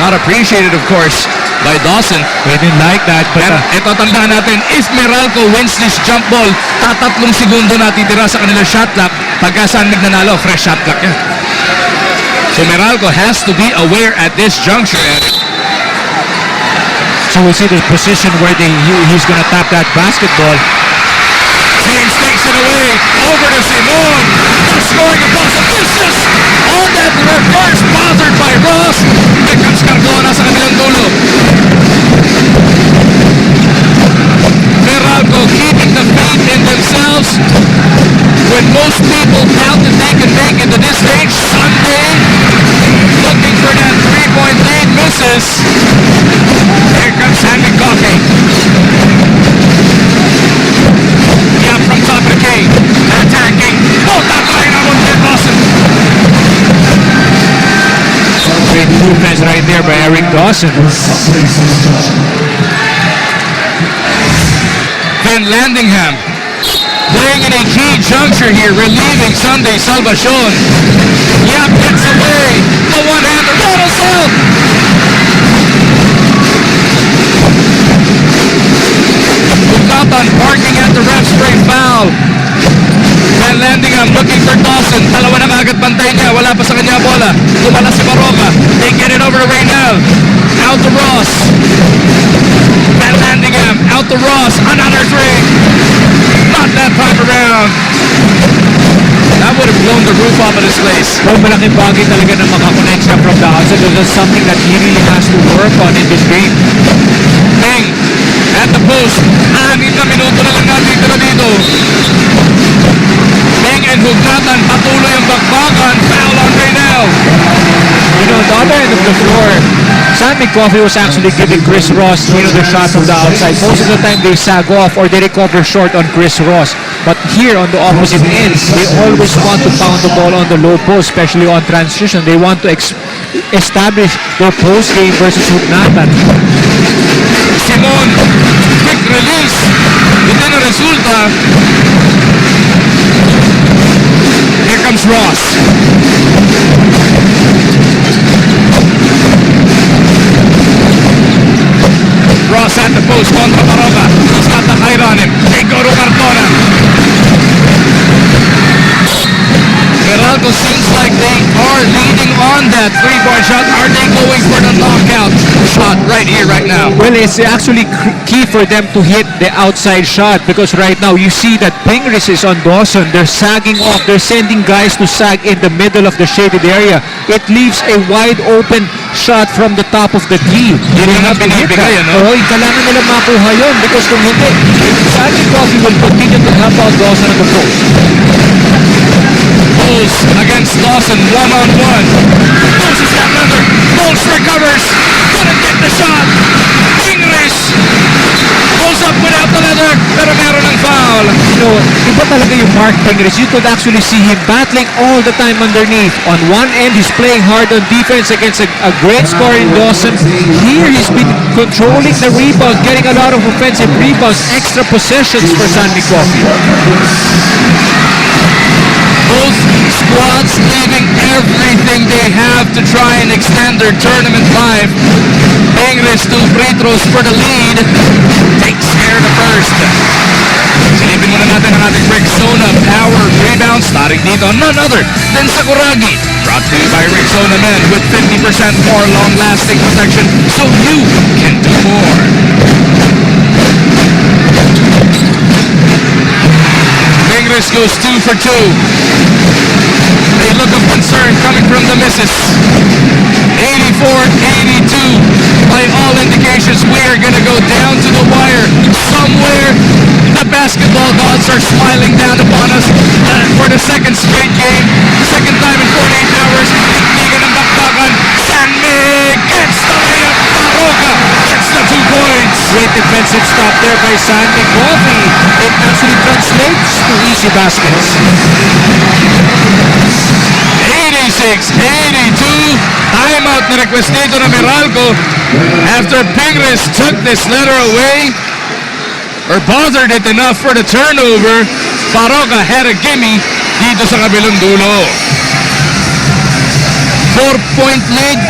Not appreciated, of course, by Dawson. We didn't like that, but Ito, tandaan natin, if Meralco wins this jump ball, tatatlong segundo natitira sa kanilang shot clock. Pagka San Mig nanalo, fresh shot clock yan. So Meralco has to be aware at this juncture, Eric. so we'll see the position where he's gonna tap that basketball. James takes it away, over to Simon. The scoring of Boston. This on that reverse, bothered by Ross. Here comes Cardona sa kanilang dulo. Meralco keeping the faith in themselves. When most people doubt that they can make it to this stage, Sunday looking for that 3-point lead, misses. Here comes San Mig Coffee. Yeah, from top of the key. Attacking. Oh, that line out of Dawson. Great defense right there by Eric Dawson. Van Landingham playing in a key juncture here, relieving Sunday Salvacion. Yap gets away. The one-hander. Total salt. Bugatan parking at the ref, straight foul. Van Landingham looking for Dawson. Dalawa na agad bantay niya. Wala pa sa kanya bola. Tumala si Baroka. They get it over to Reynal. Out to Ross. Van Landingham out to Ross. Another three. Not that time around. That would have blown the roof off of this place. Well, malaking bagay talaga na makakonect siya from the outside. That's something that he really has to work on in this game. King at the post. 6 na minuto na lang natitira dito. King and Hugatan patuloy ang bakbakan. Foul on Reynal. The other end of the floor, San Mig Coffee was actually giving Chris Ross, the shot from the outside. Most of the time they sag off or they recover short on Chris Ross. But here on the opposite end, they always want to pound the ball on the low post, especially on transition. They want to establish their post game versus Hugnatan. Simon, quick release. Hindi na resulta. Here comes Ross. Ross at the post kontra Baroka. He's got the height on him. They go to Cardona. Meralco Meralco seems like they are leading on that three-point shot. Are they going for the knockout shot right here, right now? Well, it's actually key for them to hit the outside shot because right now you see that Pingris is on Dawson. They're sagging off. They're sending guys to sag in the middle of the shaded area. It leaves a wide open shot from the top of the tee. Yun They ang have to hit binibigay, that. ano? Oo, kailangan nila makuha yun because kung hindi, San Mig Coffee will continue to help out Dawson at the post. Bowles against Dawson, one-on-one. Bowles has got another. Bowles recovers. Couldn't get the shot. English pulls up without the leather, pero meron ng foul. You know, iba talaga yung Mark Pingris. You could actually see him battling all the time underneath. On one end, he's playing hard on defense against a great scorer in Dawson. Here, he's been controlling the rebound, getting a lot of offensive rebounds, extra possessions for San Mig Coffee. Both squads leaving everything they have to try and extend their tournament life. English 2 free throws for the lead. Takes care the first. Silipin muna natin ang ating Rexona Power Rebound starting dito, none other than Sakuragi. Brought to you by Rexona Men with 50% more long-lasting protection so you can do more. English goes 2 for 2. A look of concern coming from the misses. 84-82. By all indications, we are going to go down to the wire. Somewhere, the basketball gods are smiling down upon us for the second straight game. Second time in 48 hours. Tignan ng bakbakan. San Mig gets the layup. Baroka gets the 2 points. Great defensive stop there by San Mig Coffee. It actually translates to easy baskets. 86-82. Timeout na request dito na Meralco after Pingris took this letter away or bothered it enough for the turnover. Baroka had a gimme dito sa kabilang dulo. 4-point lead.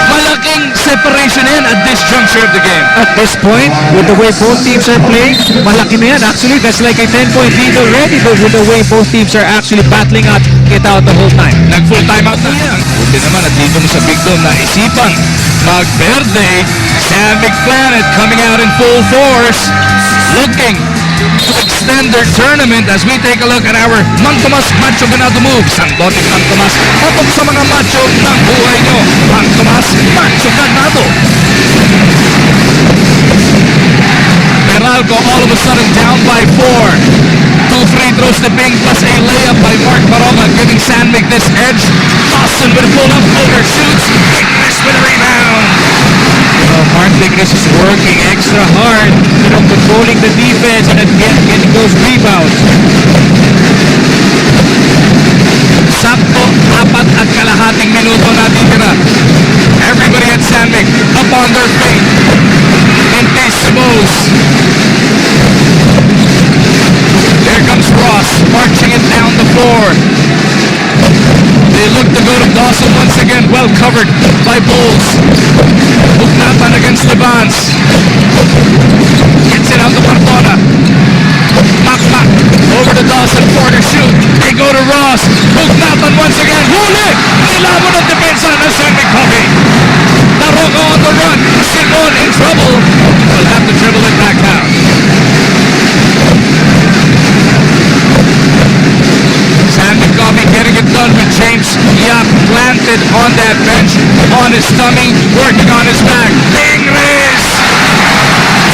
Malaking separation in at this juncture of the game. At this point, with the way both teams are playing, malaki na yan. Actually, that's like a 10-point lead already, but with the way both teams are actually battling it out the whole time. Nag-full timeout na yan. Buti naman at dito mo sa Big Dome na isipan mag-verde. San Mig Planet coming out in full force, looking to extend their tournament as we take a look at our Mang Tomas Macho Ganado moves. Ang boting Mang Tomas patong sa mga macho ng buhay nyo. Mang Tomas Macho Ganado. Meralco all of a sudden down by 4. 2 free throws to Bing plus a layup by Mark Baroka giving San Mig this edge. Boston with a pull-up, overshoots. English with a rebound. Mark Pingris is working extra hard, controlling the defense and getting those rebounds. Sakto, 4.5 minuto natitira. Everybody at San Mig up on their feet. In case Bowles. There comes Ross, marching it down the floor. They look to go to Dawson once again, well covered by Bowles. Bugnapan against Libans. Gets it out to Bartona. Makmak over to Dawson for the shoot. They go to Ross. Bugnapan once again. Huli! Nilabon ang depensa ng San Mig Coffee. Baroka on the run. Simon in trouble. Will have to dribble it back out. San Mig Coffee getting it done with James Yap planted on that bench, on his tummy, working on his back. Pingris!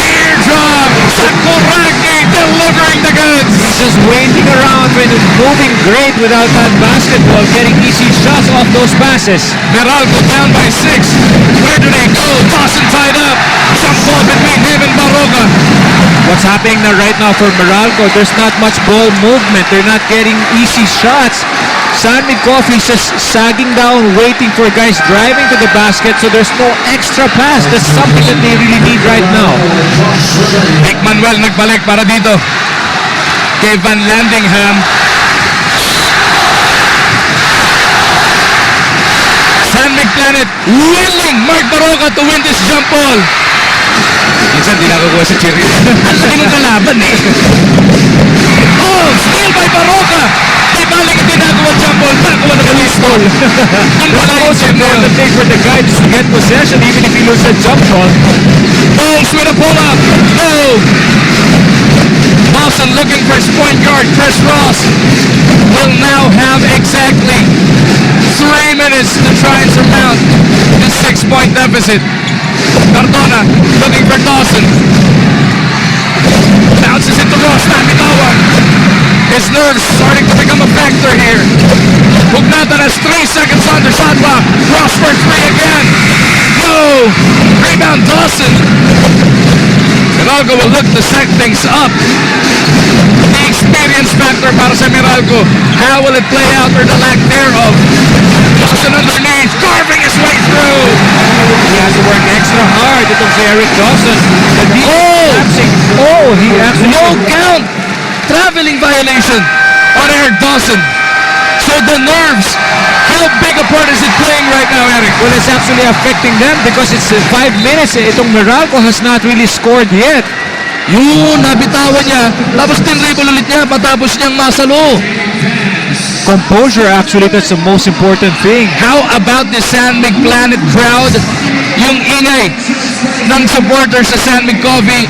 Teardrop! Sakuragi delivering the goods! He's just waiting around when he's moving great without that basketball, getting easy shots off those passes. Meralco down by 6. Where do they go? Dawson tied up. Some ball between him and Baroka. What's happening now right now for Meralco, there's not much ball movement. They're not getting easy shots. San Mig Coffee is just sagging down, waiting for guys driving to the basket, so there's no extra pass. That's something that they really need right now. Nick Manuel nagbalik para dito kay Van Landingham. San Mig Planet willing Mark Baroka to win this jump ball. Minsan di nakakuha si Cherry. Ang laki ng kalaban eh. Oh, steal by Baroka. balik ang ginagawa jump ball. Nakakuha na baseball. Ang The most important thing for the guy is to get possession even if he loses a jump ball. Bowles with a pull-up. No! Dawson looking for his point guard. Chris Ross will now have exactly 3 minutes to try and surmount the 6-point deficit. Cardona looking for Dawson. Bounces it to Ross. Namitawan. His nerves starting to become a factor here. Hugnatan has 3 seconds on the shot clock. Ross for 3 again. No! Rebound Dawson. Meralco will look to set things up. The experience factor para sa Meralco. How will it play out or the lack thereof? Dawson underneath, carving his way through. He has to work extra hard. Itong si Eric Dawson. He actually... No count! Traveling violation on Eric Dawson. So the nerves, how big a part is it playing right now, Eric? Well, it's actually affecting them because it's 5 minutes. Itong Meralco has not really scored yet. Yun, nabitawan niya. Tapos tinribble ulit niya patapos niyang masalo. Composure, actually, that's the most important thing. How about the San Mig Planet crowd? Yung ingay ng supporters sa San Mig Coffee,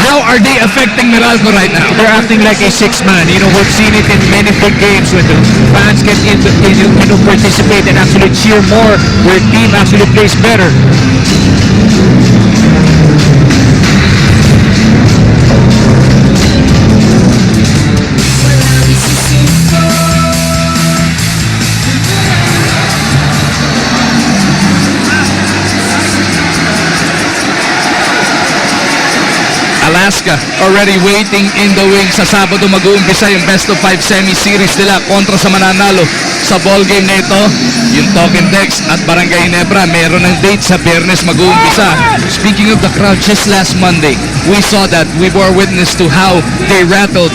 how are they affecting Meralco right now? They're acting like a 6-man. You know, we've seen it in many big games when the fans get participate and actually cheer more where team actually plays better. Alaska already waiting in the wings. Sa Sabado mag-uumpisa yung best of 5 semi-series nila kontra sa mananalo sa ball game na ito. Yung Token Dex at Barangay Nebra meron ng date sa Biyernes mag-uumpisa. Speaking of the crowd, just last Monday we saw that. We bore witness to how they rattled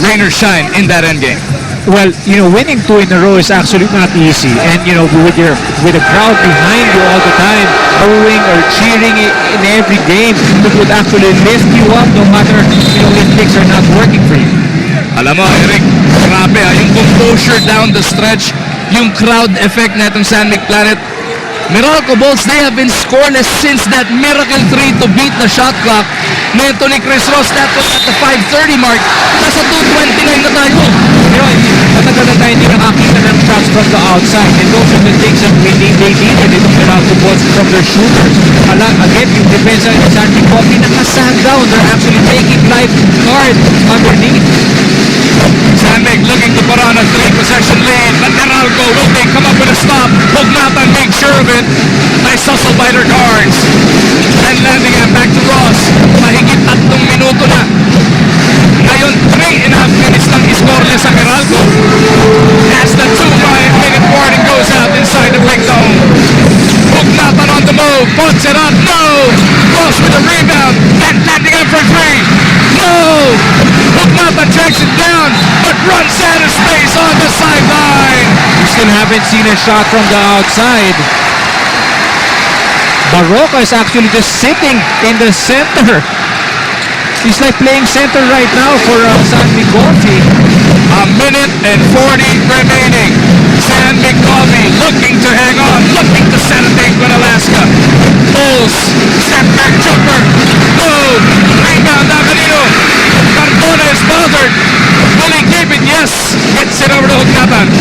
rain or shine in that end game. Well, you know, winning 2 in a row is actually not easy. And, you know, with a crowd behind you all the time, booing or cheering in every game, that would actually lift you up no matter, you know, if things are not working for you. Alam mo, Eric, grabe yung composure down the stretch, yung crowd effect na itong San Mig Planet. Meralco Bulls, they have been scoreless since that miracle 3 to beat the shot clock nito ni Chris Ross. That was at the 5:30 mark. Nasa 2:29 na tayo. Pero matagal na tayo hindi nakakita ng shots from the outside. And those are the things that they needed itong Meralco Bulls from their shooters. Again, yung defense ng San Mig Coffee nakasag down. They're actually taking life hard underneath. San Mig looking to put on a 3-possession lead, but Meralco, will they come up with a stop? Hugnatan make sure of it. Nice hustle by their guards. And landing it back to Ross. Mahigit 3 minuto na. Ngayon, 3.5 minutes lang scoreless ang Meralco. As the 2-minute warning goes out inside the big dome. Hugnatan on the move, puts it up, no! Ross with a rebound, and landing it for 3. No! Hugnatan tracks it down, but runs out of space on the sideline. We still haven't seen a shot from the outside. Barroca is actually just sitting in the center. He's like playing center right now for San Mig Coffee. A minute and 40 remaining. San Mig Coffee looking to hang on, looking to set a date with Alaska. Bulls, step back jumper. No! Rebound Avenino. Cardona is bothered. Will he keep it? Yes. Gets it over to Hugnatan.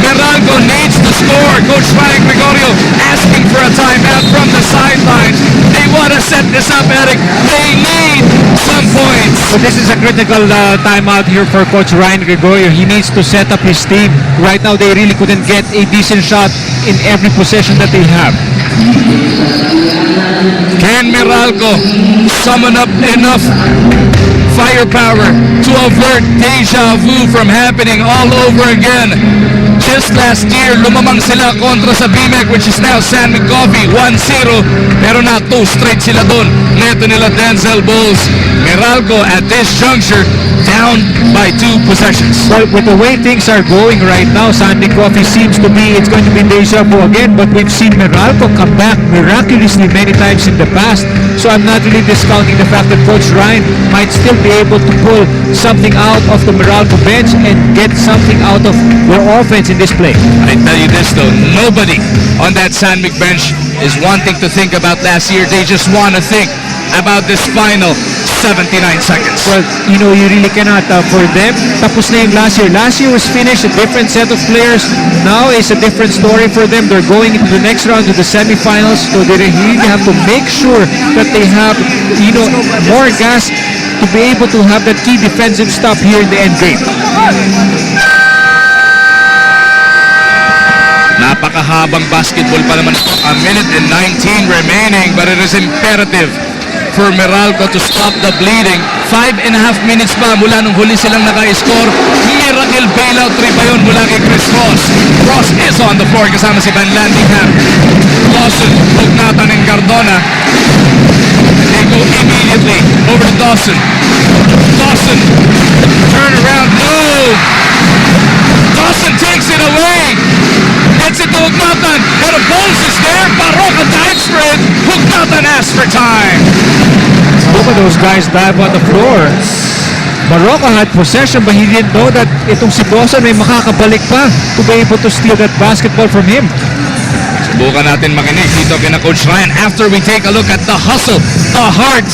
Meralco needs to score. Coach Ryan Gregorio asking for a timeout from the sidelines. They want to set this up, Eric. They need some points. So this is a critical timeout here for Coach Ryan Gregorio. He needs to set up his team. Right now, they really couldn't get a decent shot in every possession that they have. Can Meralco summon up enough firepower to avert deja vu from happening all over again? Just last year, lumamang sila kontra sa BMEC, which is now San Mig Coffee, 1-0. Pero na 2 straight sila doon. Neto nila Denzel Bowles. Meralco at this juncture, down by 2 possessions. Well, with the way things are going right now, San Mig Coffee seems to be, it's going to be deja vu again, but we've seen Meralco come back miraculously many times in the past. So I'm not really discounting the fact that Coach Ryan might still be able to pull something out of the Meralco bench and get something out of their offense in this play. I tell you this though, nobody on that San Mig bench is wanting to think about last year. They just want to think about this final 79 seconds. Well, you know, you really cannot. For them, tapos na yung last year. Last year was finished, a different set of players. Now it's a different story for them. They're going into the next round to the semifinals, so they really have to make sure that they have, you know, more gas to be able to have that key defensive stop here in the end game. Napakahabang basketball pa naman ito. 1 minute and 19 remaining, but it is imperative for Meralco to stop the bleeding. 5.5 minutes pa mula nung huli silang naka-score. Miracle bailout 3 pa yun mula kay Chris Ross. Ross is on the floor kasama si Van Landingham. Dawson, Bugnatan and Cardona. They go immediately over to Dawson. Dawson, turn around, no! Dawson takes it away. Gets it to Bugnatan, but a Bowles is there. Baroka dives for it. Bugnatan asks for time. Look at those guys dive on the floor. Baroka had possession, but he didn't know that itong si Dawson may makakabalik pa to be able to steal that basketball from him. Subukan natin makinig dito kina Coach Ryan after we take a look at the hustle, the heart,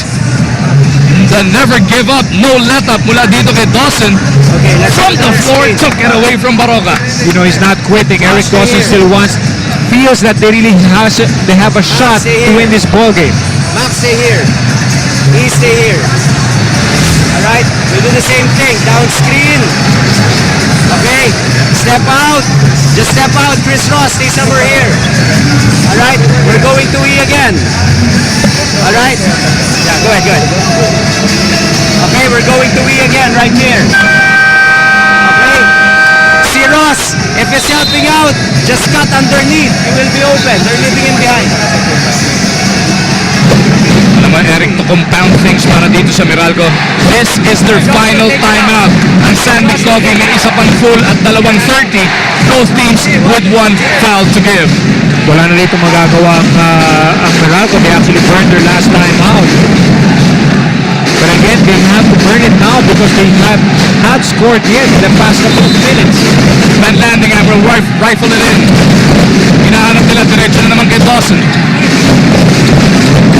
the never give up, no let up mula dito kay Dawson. From the floor, took it away from Baroka. You know, he's not quitting. Eric Dawson still feels that they really have a shot to win this ball game. Max, stay here. Please stay here. Alright? We do the same thing. Down screen. Okay? Step out. Just step out. Chris Ross, stay somewhere here. Alright? We're going to E again. Alright? Yeah, go ahead, go ahead. Okay, we're going to E again right here. Okay? See Ross, if it's helping out, just cut underneath. You will be open. They're leaving in behind. Alam mo, Eric, to compound things para dito sa Meralco, this is their final timeout. Ang San Mig Coffee may isa pang full at 2:30. Both teams with 1 foul to give. Wala na rito magagawa ang Meralco. They actually burned their last time out. But again, they have to burn it now because they have not scored yet in the past couple of minutes. Van Landingham will rifle it in. Hinahanap nila, diretso na naman kay Dawson.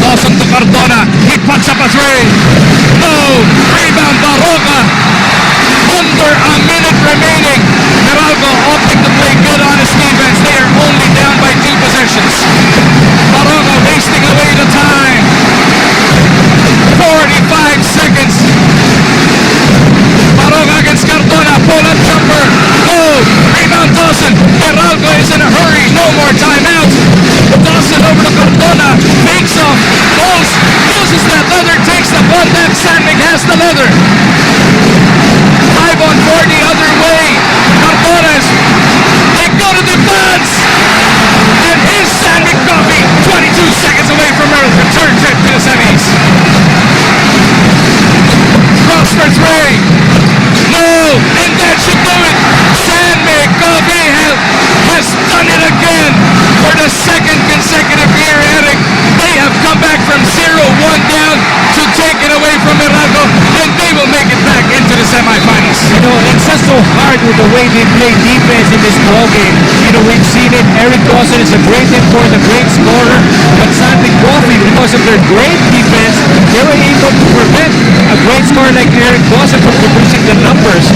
Dawson to Cardona. He puts up a 3. No! Rebound Baroka. Under a minute remaining. Meralco opting to play good on his defense. They are only down by 2 possessions. Baroka wasting away the time. 45 seconds. Baroka against Cardona. Pull-up jumper. Oh! Rebound Dawson. Meralco is in a hurry. No more timeouts. Dawson over to Cardona. Fakes off. Bowles uses that leather. Takes the one back. San Mig has the leather. 5 on 4 the other way. Cardonas. They go to defense. And is San Mig Coffee 22 seconds away from her return trip to the semis. Cross for 3. No. And that should do it. San Mig Coffee has done it again for the 2nd consecutive year, Eric. They have come back from 0-1 down to take it away from Meralco, and they will make it back into the semifinals. You know, it's just so hard with the way they play defense in this ballgame. You know, we've seen it. Eric Dawson is a great import, a great scorer, but San Mig Coffee, because of their great defense, they were able to prevent a great scorer like Eric Dawson from producing the numbers.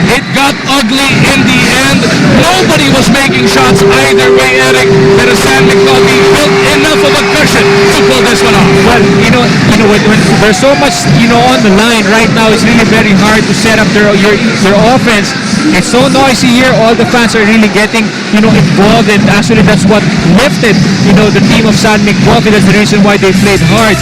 It got ugly in the end. Nobody was making shots either way, Eric. But San Mig Coffee built enough of a cushion to pull this one off. Well, you know, when there's so much, on the line right now, it's really very hard to set up your offense. It's so noisy here. All the fans are really getting, involved, and actually that's what lifted, the team of San Mig Coffee. That's the reason why they played hard.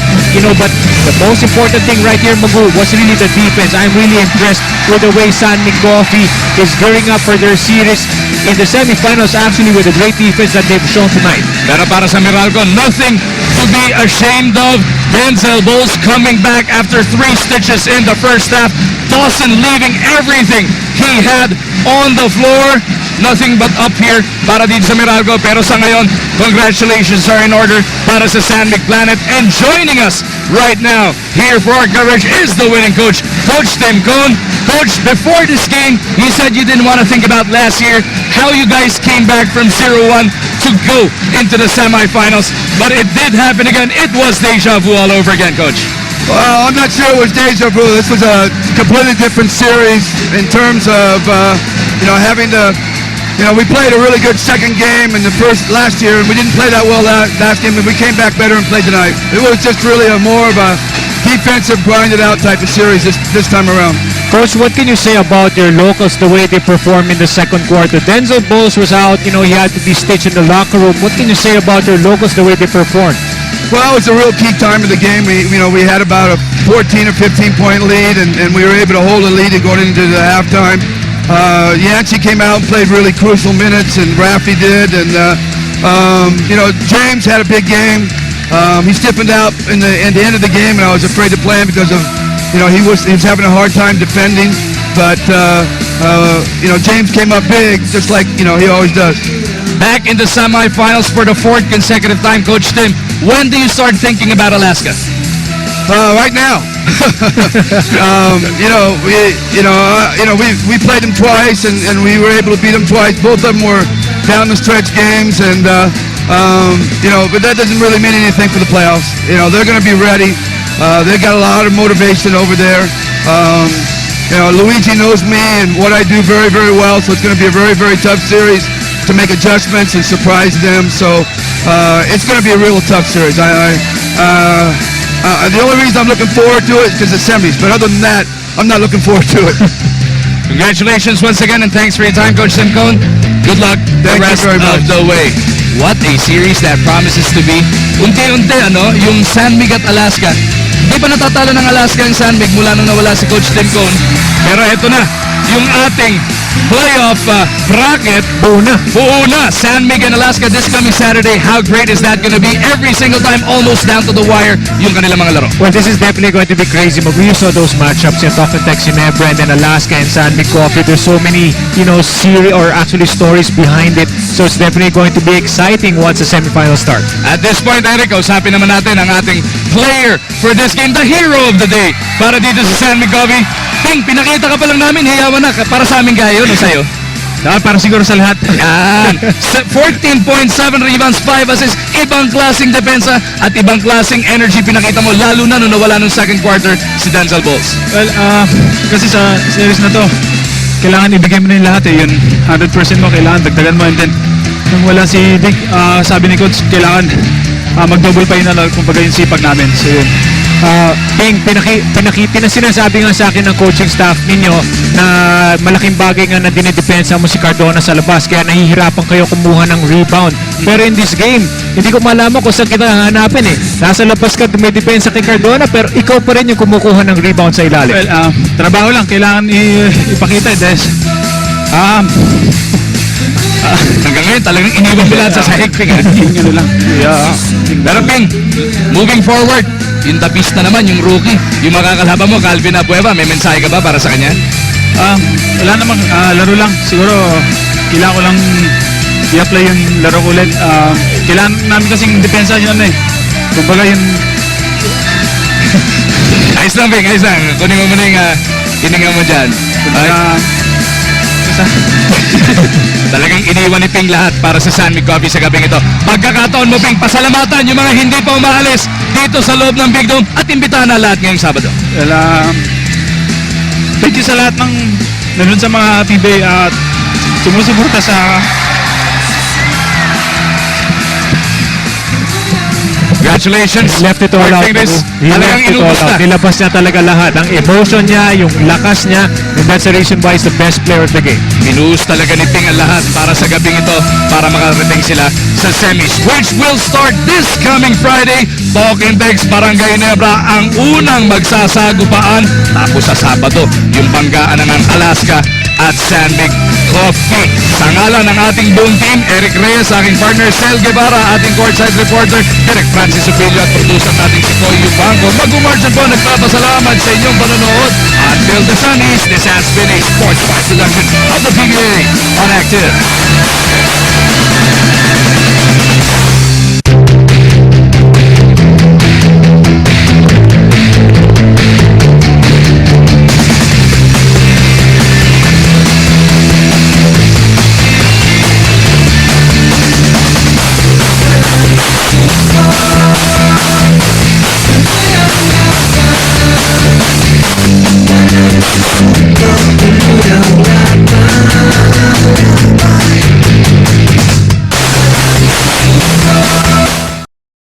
But the most important thing right here, Magu, was really the defense. I'm really impressed with the way San Mig Coffee is gearing up for their series in the semifinals, actually with a great defense that they've shown tonight. Pero para sa Meralco, nothing to be ashamed of. Denzel Bowles coming back after 3 stitches in the first half. Dawson leaving everything he had on the floor. Nothing but up here para dito sa Meralco. Pero sa ngayon, congratulations are in order para sa San Mig Planet. And joining us right now here for our coverage is the winning coach, Coach Tim Cone. Coach, before this game, you said you didn't want to think about last year, how you guys came back from 0-1 to go into the semifinals. But it did happen again. It was deja vu all over again, Coach. Well, I'm not sure it was deja vu. This was a completely different series in terms of, having to, we played a really good second game in the last year, and we didn't play that well last game, and we came back better and played tonight. It was just really more of a defensive, grinded out type of series this time around. Coach, what can you say about your locals, the way they performed in the second quarter? Denzel Bowles was out, he had to be stitched in the locker room. What can you say about your locals, the way they performed? Well, it was a real key time of the game. We had about a 14 or 15 point lead, and we were able to hold the lead and going into the halftime. Yancey came out and played really crucial minutes, and Raffy did, and James had a big game. He stiffened out at the end of the game, and I was afraid to play him because of, he was having a hard time defending. But James came up big, just like he always does. Back in the semifinals for the 4th consecutive time, Coach Tim. When do you start thinking about Alaska? Right now. We played them twice, and we were able to beat them twice. Both of them were down the stretch games, and but that doesn't really mean anything for the playoffs. They're going to be ready. They've got a lot of motivation over there. Luigi knows me and what I do very, very well, so it's going to be a very, very tough series to make adjustments and surprise them. So it's going to be a real tough series. The only reason I'm looking forward to it is because of semis, but other than that, I'm not looking forward to it. Congratulations once again, and thanks for your time, Coach Tim Cone. Good luck the rest of the way. What a series that promises to be. Unti-unti, yung San Mig at Alaska. Di pa natatalo ng Alaska yung San Mig mula nung nawala si Coach Tim Cone. Pero eto na, yung ating playoff bracket. Buo na. San Mig and Alaska this coming Saturday. How great is that going to be? Every single time, almost down to the wire, yung kanilang mga laro. Well, this is definitely going to be crazy. We saw those matchups in Talk and Tex Ginebra and then Alaska and San Mig Coffee. There's so many, series or actually stories behind it. So it's definitely going to be exciting once the semifinals start. At this point, Eric, usapin naman natin ang ating player for this game, the hero of the day. Para dito sa San Mig Coffee. Ping, pinakita ka pa lang namin, hiyawan na. Para sa amin gayon o sa'yo? Para siguro sa lahat. Yan. 14.7 rebounds, 5 assists. Ibang klaseng depensa at ibang klaseng energy pinakita mo, lalo na nung nawala nung second quarter si Denzel Bowles. Well, kasi sa series na to, kailangan ibigay mo na yung lahat Yung 100% mo, kailangan dagdagan mo. And then, nung wala si Dick, sabi ni Coach, kailangan mag-double pa yun na kumbaga yung sipag namin. So yun. Ping, sinasabi nga sa akin ng coaching staff ninyo na malaking bagay nga na dinidepensa mo si Cardona sa labas kaya nahihirapan kayo kumuha ng rebound. Pero in this game, hindi ko malaman kung saan kita hanapin Nasa labas ka, dumidepensa kay Cardona pero ikaw pa rin yung kumukuha ng rebound sa ilalim. Well, trabaho lang. Kailangan ipakita Hanggang ngayon talagang iniwan nila sa higping. Pero Ping, moving forward, yung the beast na naman, yung rookie, yung makakalaban mo, Calvin Abueva, may mensahe ka ba para sa kanya? Wala namang laro lang. Siguro, kailangan ko lang i-apply yung laro ko ulit. Kailangan namin kasing depensa yun kumbaga yung... Ayos lang, Ping, ayos lang. Kunin mo muna yung hininga mo dyan. Talagang iniwan ni Ping lahat para sa San Mig Coffee sa gabing ito. Pagkakataon mo, Ping, pasalamatan yung mga hindi pa umaalis dito sa loob ng Big Dome at imbitahan na lahat ngayong Sabado. Well, thank you sa lahat ng nandun sa mga PBA at sumusuporta sa Congratulations. Left it all out. Talagang inubos na. Nilabas niya talaga lahat. Ang emotion niya, yung lakas niya, and that's the reason why he's the best player of the game. Inuus talaga ni Ping ang lahat para sa gabing ito para makarating sila sa semis, which will start this coming Friday. Talk and Tex Barangay Nebra ang unang magsasagupaan. Tapos sa Sabado, yung banggaan ng Alaska at San Mig Coffee. Sa ngalan ng ating buong team, Eric Reyes, aking partner Sel Guevara, ating courtside reporter, Direk Francis Opilio at producer nating si Koy Yubango. Mag-umarjan po, nagpapasalamat sa inyong panonood. Until the sun is, this has been a sports production of the PBA on Active.